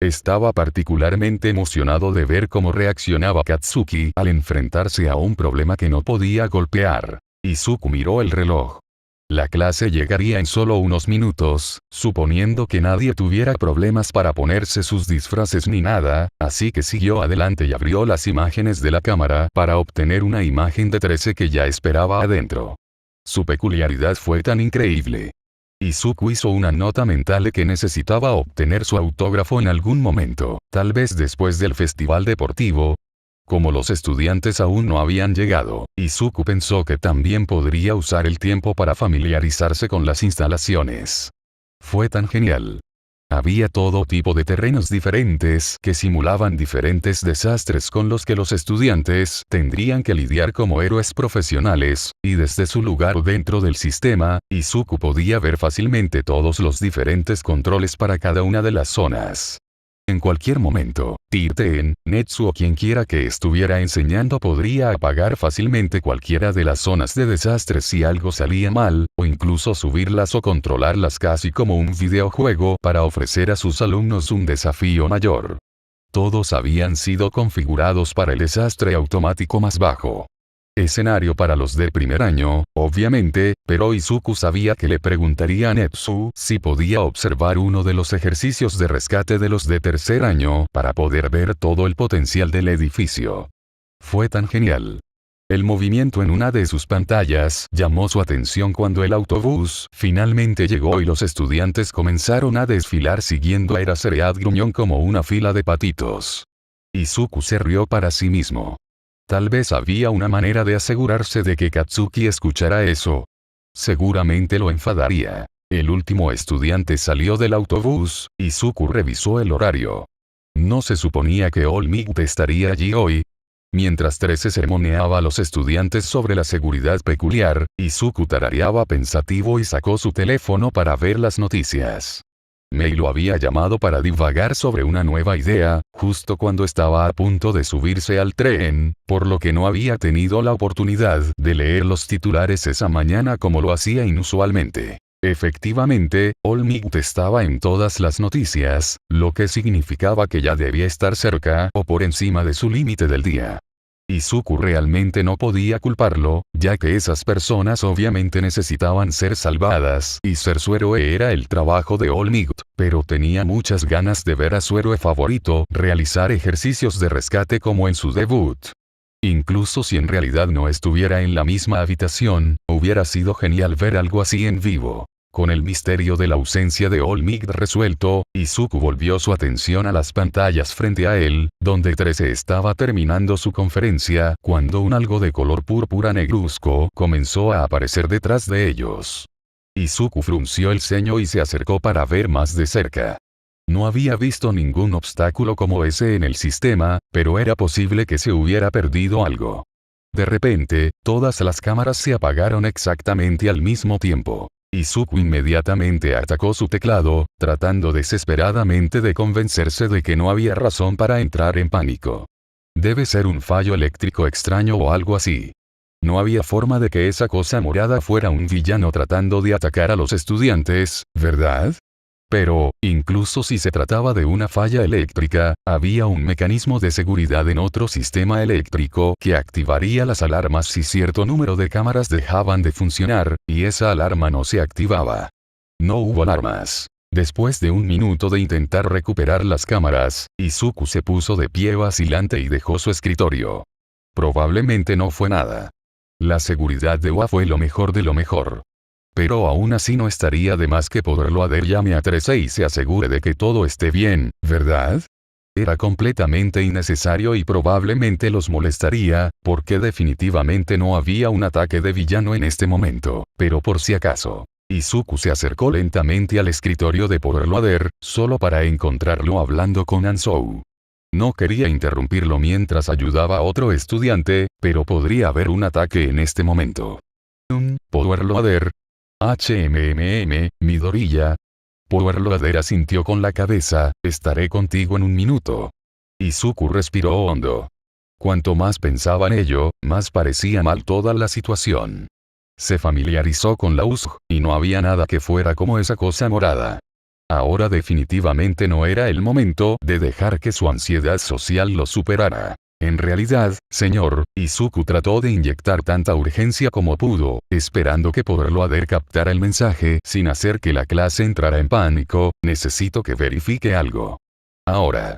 Estaba particularmente emocionado de ver cómo reaccionaba Katsuki al enfrentarse a un problema que no podía golpear. Izuku miró el reloj. La clase llegaría en solo unos minutos, suponiendo que nadie tuviera problemas para ponerse sus disfraces ni nada, así que siguió adelante y abrió las imágenes de la cámara para obtener una imagen de 13 que ya esperaba adentro. Su peculiaridad fue tan increíble. Izuku hizo una nota mental de que necesitaba obtener su autógrafo en algún momento, tal vez después del festival deportivo. Como los estudiantes aún no habían llegado, Izuku pensó que también podría usar el tiempo para familiarizarse con las instalaciones. Fue tan genial. Había todo tipo de terrenos diferentes que simulaban diferentes desastres con los que los estudiantes tendrían que lidiar como héroes profesionales, y desde su lugar dentro del sistema, Izuku podía ver fácilmente todos los diferentes controles para cada una de las zonas. En cualquier momento, Tirten, Netsu o quien quiera que estuviera enseñando podría apagar fácilmente cualquiera de las zonas de desastre si algo salía mal, o incluso subirlas o controlarlas casi como un videojuego para ofrecer a sus alumnos un desafío mayor. Todos habían sido configurados para el desastre automático más bajo. Escenario para los de primer año, obviamente, pero Izuku sabía que le preguntaría a Netsu si podía observar uno de los ejercicios de rescate de los de tercer año para poder ver todo el potencial del edificio. Fue tan genial. El movimiento en una de sus pantallas llamó su atención cuando el autobús finalmente llegó y los estudiantes comenzaron a desfilar siguiendo a Eraserhead Gruñón como una fila de patitos. Izuku se rió para sí mismo. Tal vez había una manera de asegurarse de que Katsuki escuchara eso. Seguramente lo enfadaría. El último estudiante salió del autobús, y Izuku revisó el horario. ¿No se suponía que All Might estaría allí hoy? Mientras 13 sermoneaba a los estudiantes sobre la seguridad peculiar, Izuku tarareaba pensativo y sacó su teléfono para ver las noticias. Mei lo había llamado para divagar sobre una nueva idea, justo cuando estaba a punto de subirse al tren, por lo que no había tenido la oportunidad de leer los titulares esa mañana como lo hacía inusualmente. Efectivamente, All Might estaba en todas las noticias, lo que significaba que ya debía estar cerca o por encima de su límite del día. Izuku realmente no podía culparlo, ya que esas personas obviamente necesitaban ser salvadas y ser su héroe era el trabajo de All Might, pero tenía muchas ganas de ver a su héroe favorito realizar ejercicios de rescate como en su debut. Incluso si en realidad no estuviera en la misma habitación, hubiera sido genial ver algo así en vivo. Con el misterio de la ausencia de All Might resuelto, Izuku volvió su atención a las pantallas frente a él, donde 13 estaba terminando su conferencia, cuando un algo de color púrpura negruzco comenzó a aparecer detrás de ellos. Izuku frunció el ceño y se acercó para ver más de cerca. No había visto ningún obstáculo como ese en el sistema, pero era posible que se hubiera perdido algo. De repente, todas las cámaras se apagaron exactamente al mismo tiempo. Izuku inmediatamente atacó su teclado, tratando desesperadamente de convencerse de que no había razón para entrar en pánico. Debe ser un fallo eléctrico extraño o algo así. No había forma de que esa cosa morada fuera un villano tratando de atacar a los estudiantes, ¿verdad? Pero, incluso si se trataba de una falla eléctrica, había un mecanismo de seguridad en otro sistema eléctrico que activaría las alarmas si cierto número de cámaras dejaban de funcionar, y esa alarma no se activaba. No hubo alarmas. Después de un minuto de intentar recuperar las cámaras, Izuku se puso de pie vacilante y dejó su escritorio. Probablemente no fue nada. La seguridad de UA fue lo mejor de lo mejor. Pero aún así no estaría de más que poderlo hacer llame a 13 y se asegure de que todo esté bien, ¿verdad? Era completamente innecesario y probablemente los molestaría, porque definitivamente no había un ataque de villano en este momento, pero por si acaso. Izuku se acercó lentamente al escritorio de poderlo hacer, solo para encontrarlo hablando con Ansou. No quería interrumpirlo mientras ayudaba a otro estudiante, pero podría haber un ataque en este momento. Poderlo hacer. Midoriya. Powerloader asintió con la cabeza, estaré contigo en un minuto. Izuku respiró hondo. Cuanto más pensaba en ello, más parecía mal toda la situación. Se familiarizó con la USG, y no había nada que fuera como esa cosa morada. Ahora definitivamente no era el momento de dejar que su ansiedad social lo superara. En realidad, señor, Izuku trató de inyectar tanta urgencia como pudo, esperando que Powerloader captara el mensaje sin hacer que la clase entrara en pánico, necesito que verifique algo. Ahora.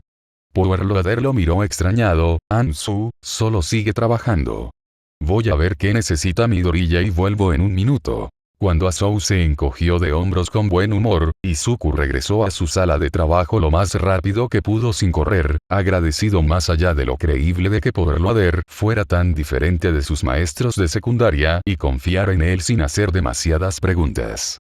Powerloader lo miró extrañado, Ansu, solo sigue trabajando. Voy a ver qué necesita Midoriya y vuelvo en un minuto. Cuando Asou se encogió de hombros con buen humor, Izuku regresó a su sala de trabajo lo más rápido que pudo sin correr, agradecido más allá de lo creíble de que Powerloader fuera tan diferente de sus maestros de secundaria y confiar en él sin hacer demasiadas preguntas.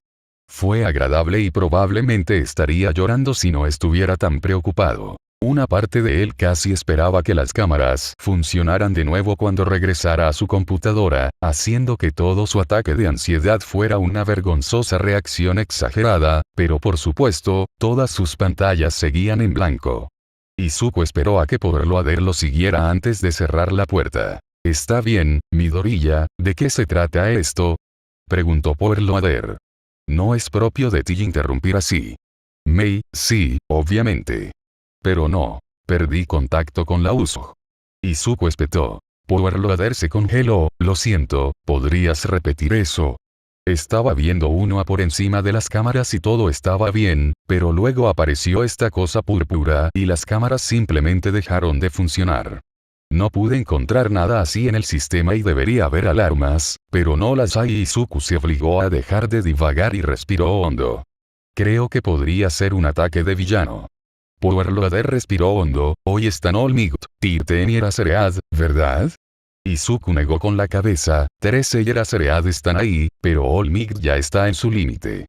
Fue agradable y probablemente estaría llorando si no estuviera tan preocupado. Una parte de él casi esperaba que las cámaras funcionaran de nuevo cuando regresara a su computadora, haciendo que todo su ataque de ansiedad fuera una vergonzosa reacción exagerada, pero por supuesto, todas sus pantallas seguían en blanco. Izuku esperó a que Powerloader lo siguiera antes de cerrar la puerta. «Está bien, Midoriya, ¿de qué se trata esto?», preguntó Powerloader. «No es propio de ti interrumpir así». «Mei, sí, obviamente. Pero no. Perdí contacto con la USG». Izuku espetó. Powerloader se congeló, «Lo siento, ¿podrías repetir eso?». Estaba viendo uno a por encima de las cámaras y todo estaba bien, pero luego apareció esta cosa púrpura y las cámaras simplemente dejaron de funcionar. No pude encontrar nada así en el sistema y debería haber alarmas, pero no las hay. Izuku se obligó a dejar de divagar y respiró hondo. «Creo que podría ser un ataque de villano». Powerloader respiró hondo, «Hoy están All Might, Tirten y Eraseread, ¿verdad?». Izuku negó con la cabeza, 13 y Eraseread están ahí, pero All Might ya está en su límite.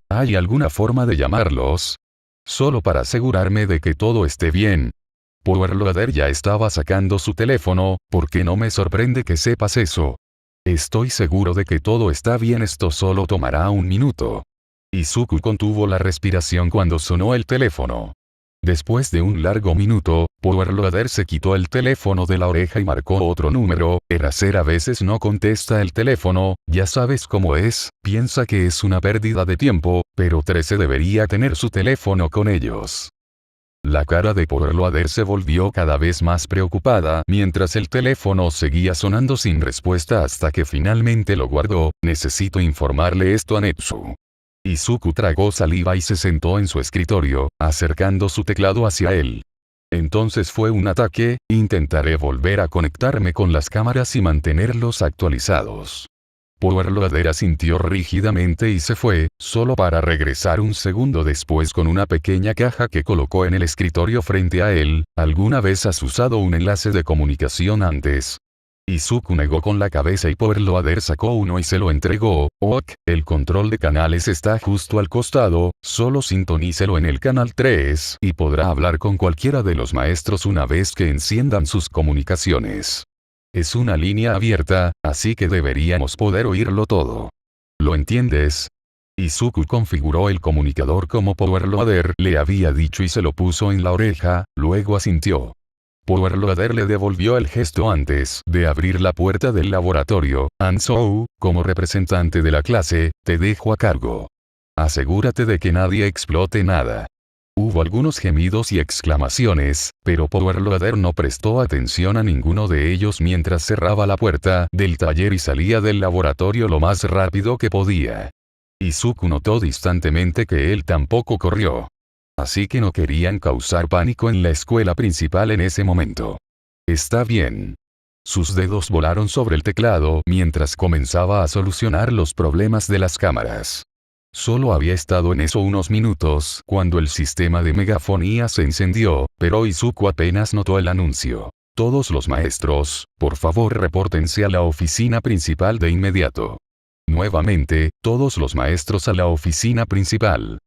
¿Hay alguna forma de llamarlos? Solo para asegurarme de que todo esté bien. Power Loader ya estaba sacando su teléfono, porque no me sorprende que sepas eso. Estoy seguro de que todo está bien, esto solo tomará un minuto. Izuku contuvo la respiración cuando sonó el teléfono. Después de un largo minuto, Power Loader se quitó el teléfono de la oreja y marcó otro número. Eraser a veces no contesta el teléfono, ya sabes cómo es, piensa que es una pérdida de tiempo, pero 13 debería tener su teléfono con ellos. La cara de Power Loader se volvió cada vez más preocupada mientras el teléfono seguía sonando sin respuesta hasta que finalmente lo guardó. Necesito informarle esto a Netsu. Izuku tragó saliva y se sentó en su escritorio, acercando su teclado hacia él. Entonces fue un ataque, intentaré volver a conectarme con las cámaras y mantenerlos actualizados. Power Loader asintió rígidamente y se fue, solo para regresar un segundo después con una pequeña caja que colocó en el escritorio frente a él. ¿Alguna vez has usado un enlace de comunicación antes? Izuku negó con la cabeza y Power Loader sacó uno y se lo entregó. Ok, el control de canales está justo al costado, solo sintonícelo en el canal 3 y podrá hablar con cualquiera de los maestros una vez que enciendan sus comunicaciones. Es una línea abierta, así que deberíamos poder oírlo todo. ¿Lo entiendes? Izuku configuró el comunicador como Power Loader le había dicho y se lo puso en la oreja, luego asintió. Power Loader le devolvió el gesto antes de abrir la puerta del laboratorio. Ansou, como representante de la clase, te dejo a cargo. Asegúrate de que nadie explote nada. Hubo algunos gemidos y exclamaciones, pero Power Loader no prestó atención a ninguno de ellos mientras cerraba la puerta del taller y salía del laboratorio lo más rápido que podía. Izuku notó distantemente que él tampoco corrió. Así que no querían causar pánico en la escuela principal en ese momento. Está bien. Sus dedos volaron sobre el teclado mientras comenzaba a solucionar los problemas de las cámaras. Solo había estado en eso unos minutos cuando el sistema de megafonía se encendió, pero Izuku apenas notó el anuncio. Todos los maestros, por favor repórtense a la oficina principal de inmediato. Nuevamente, todos los maestros a la oficina principal.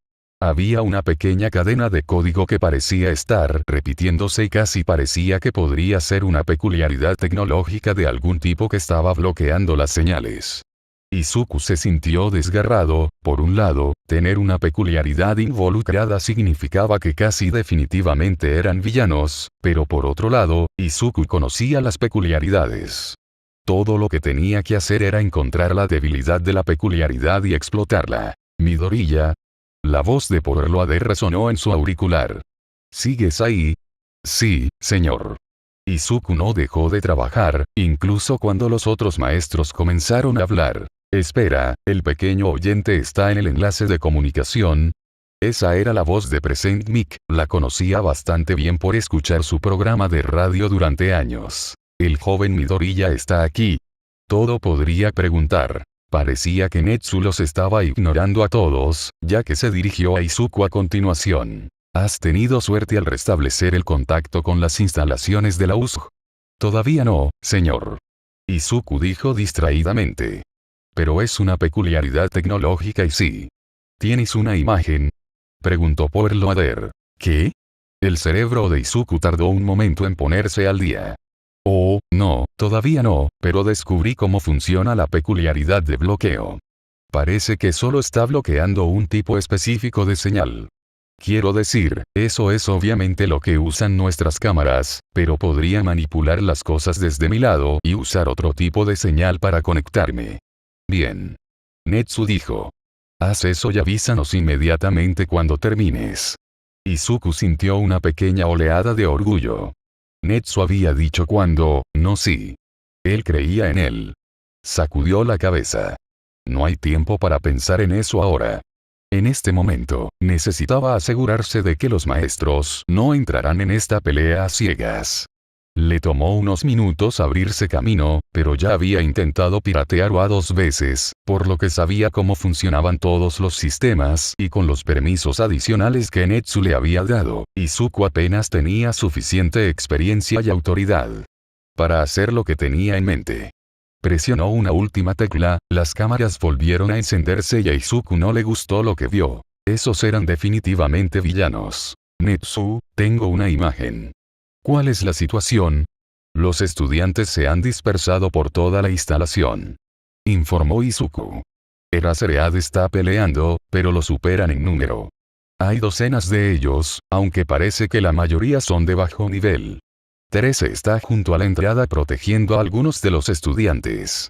Había una pequeña cadena de código que parecía estar repitiéndose y casi parecía que podría ser una peculiaridad tecnológica de algún tipo que estaba bloqueando las señales. Izuku se sintió desgarrado. Por un lado, tener una peculiaridad involucrada significaba que casi definitivamente eran villanos, pero por otro lado, Izuku conocía las peculiaridades. Todo lo que tenía que hacer era encontrar la debilidad de la peculiaridad y explotarla. Midoriya. La voz de Power Loader resonó en su auricular. ¿Sigues ahí? Sí, señor. Izuku no dejó de trabajar, incluso cuando los otros maestros comenzaron a hablar. Espera, el pequeño oyente está en el enlace de comunicación. Esa era la voz de Present Mic, la conocía bastante bien por escuchar su programa de radio durante años. El joven Midoriya está aquí. Todo podría preguntar. Parecía que Netsu los estaba ignorando a todos, ya que se dirigió a Izuku a continuación. ¿Has tenido suerte al restablecer el contacto con las instalaciones de la USG? Todavía no, señor. Izuku dijo distraídamente. Pero es una peculiaridad tecnológica y sí. ¿Tienes una imagen? Preguntó Power Loader. ¿Qué? El cerebro de Izuku tardó un momento en ponerse al día. Oh, no, todavía no, pero descubrí cómo funciona la peculiaridad de bloqueo. Parece que solo está bloqueando un tipo específico de señal. Quiero decir, eso es obviamente lo que usan nuestras cámaras, pero podría manipular las cosas desde mi lado y usar otro tipo de señal para conectarme. Bien. Netsu dijo. Haz eso y avísanos inmediatamente cuando termines. Izuku sintió una pequeña oleada de orgullo. Netsu había dicho cuando, no sí. Él creía en él. Sacudió la cabeza. No hay tiempo para pensar en eso ahora. En este momento, necesitaba asegurarse de que los maestros no entrarán en esta pelea a ciegas. Le tomó unos minutos abrirse camino, pero ya había intentado piratear UA 2 veces, por lo que sabía cómo funcionaban todos los sistemas y con los permisos adicionales que Netsu le había dado, Izuku apenas tenía suficiente experiencia y autoridad para hacer lo que tenía en mente. Presionó una última tecla, las cámaras volvieron a encenderse y a Izuku no le gustó lo que vio. Esos eran definitivamente villanos. Netsu, tengo una imagen. ¿Cuál es la situación? Los estudiantes se han dispersado por toda la instalación, informó Izuku. Eraserhead está peleando, pero lo superan en número. Hay docenas de ellos, aunque parece que la mayoría son de bajo nivel. Therese está junto a la entrada protegiendo a algunos de los estudiantes.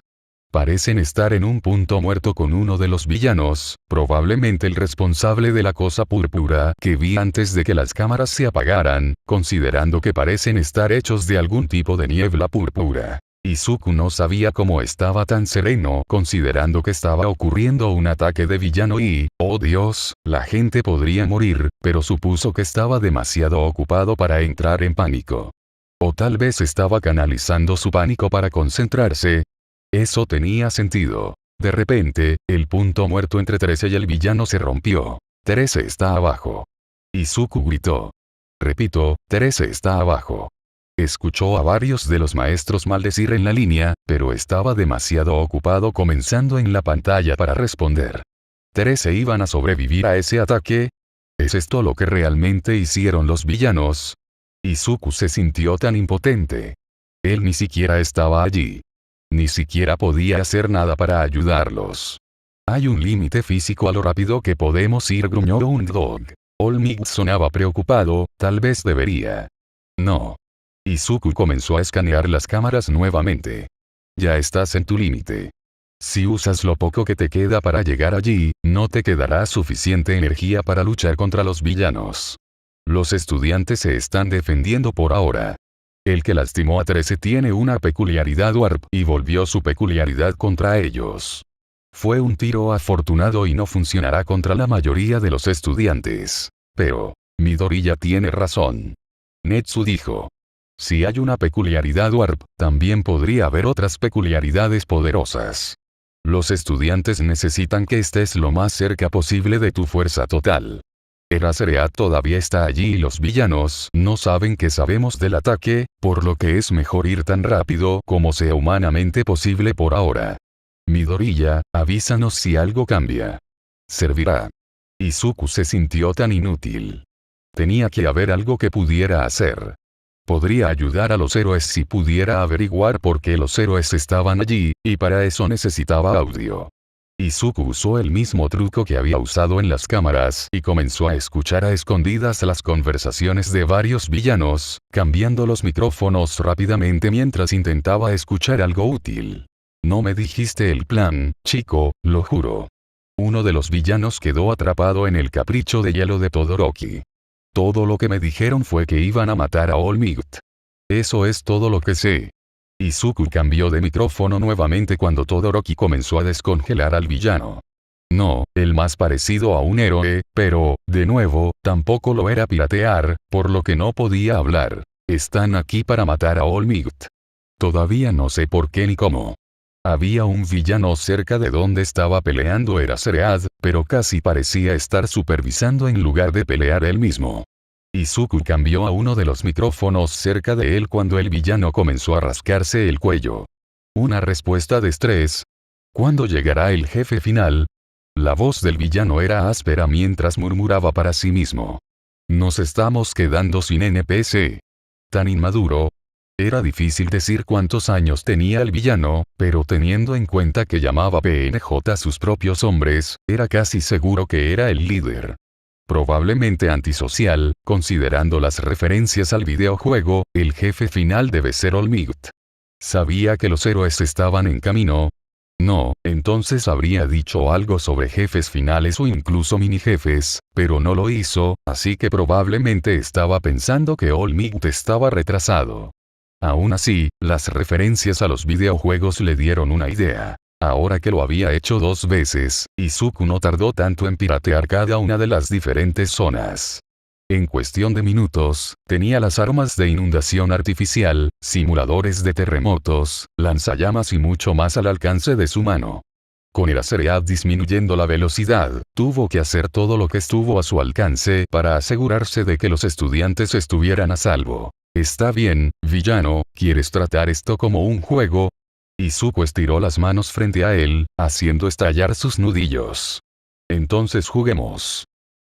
Parecen estar en un punto muerto con uno de los villanos, probablemente el responsable de la cosa púrpura que vi antes de que las cámaras se apagaran, considerando que parecen estar hechos de algún tipo de niebla púrpura. Izuku no sabía cómo estaba tan sereno considerando que estaba ocurriendo un ataque de villano y, oh Dios, la gente podría morir, pero supuso que estaba demasiado ocupado para entrar en pánico. O tal vez estaba canalizando su pánico para concentrarse. Eso tenía sentido. De repente, el punto muerto entre Therese y el villano se rompió. Therese está abajo. Izuku gritó. Repito, Therese está abajo. Escuchó a varios de los maestros maldecir en la línea, pero estaba demasiado ocupado comenzando en la pantalla para responder. ¿Therese iban a sobrevivir a ese ataque? ¿Es esto lo que realmente hicieron los villanos? Izuku se sintió tan impotente. Él ni siquiera estaba allí. Ni siquiera podía hacer nada para ayudarlos. Hay un límite físico a lo rápido que podemos ir, gruñó un dog. All Might sonaba preocupado, tal vez debería. No. Izuku comenzó a escanear las cámaras nuevamente. Ya estás en tu límite. Si usas lo poco que te queda para llegar allí, no te quedará suficiente energía para luchar contra los villanos. Los estudiantes se están defendiendo por ahora. El que lastimó a Therese tiene una peculiaridad Warp y volvió su peculiaridad contra ellos. Fue un tiro afortunado y no funcionará contra la mayoría de los estudiantes. Pero, Midoriya tiene razón. Netsu dijo. Si hay una peculiaridad Warp, también podría haber otras peculiaridades poderosas. Los estudiantes necesitan que estés lo más cerca posible de tu fuerza total. Eraserhead todavía está allí y los villanos no saben que sabemos del ataque, por lo que es mejor ir tan rápido como sea humanamente posible por ahora. Midoriya, avísanos si algo cambia. Servirá. Izuku se sintió tan inútil. Tenía que haber algo que pudiera hacer. Podría ayudar a los héroes si pudiera averiguar por qué los héroes estaban allí, y para eso necesitaba audio. Izuku usó el mismo truco que había usado en las cámaras y comenzó a escuchar a escondidas las conversaciones de varios villanos, cambiando los micrófonos rápidamente mientras intentaba escuchar algo útil. No me dijiste el plan, chico, lo juro. Uno de los villanos quedó atrapado en el capricho de hielo de Todoroki. Todo lo que me dijeron fue que iban a matar a All Might. Eso es todo lo que sé. Izuku cambió de micrófono nuevamente cuando Todoroki comenzó a descongelar al villano. No, el más parecido a un héroe, pero, de nuevo, tampoco lo era piratear, por lo que no podía hablar. Están aquí para matar a All Might. Todavía no sé por qué ni cómo. Había un villano cerca de donde estaba peleando Eraserhead, pero casi parecía estar supervisando en lugar de pelear él mismo. Izuku cambió a uno de los micrófonos cerca de él cuando el villano comenzó a rascarse el cuello. Una respuesta de estrés. ¿Cuándo llegará el jefe final? La voz del villano era áspera mientras murmuraba para sí mismo. Nos estamos quedando sin NPC. Tan inmaduro. Era difícil decir cuántos años tenía el villano, pero teniendo en cuenta que llamaba PNJ a sus propios hombres, era casi seguro que era el líder. Probablemente antisocial, considerando las referencias al videojuego, el jefe final debe ser All Might. ¿Sabía que los héroes estaban en camino? No, entonces habría dicho algo sobre jefes finales o incluso mini jefes, pero no lo hizo, así que probablemente estaba pensando que All Might estaba retrasado. Aún así, las referencias a los videojuegos le dieron una idea. Ahora que lo había hecho 2 veces, Izuku no tardó tanto en piratear cada una de las diferentes zonas. En cuestión de minutos, tenía las armas de inundación artificial, simuladores de terremotos, lanzallamas y mucho más al alcance de su mano. Con Eraserhead disminuyendo la velocidad, tuvo que hacer todo lo que estuvo a su alcance para asegurarse de que los estudiantes estuvieran a salvo. Está bien, villano, ¿quieres tratar esto como un juego? Izuku estiró las manos frente a él, haciendo estallar sus nudillos. Entonces juguemos.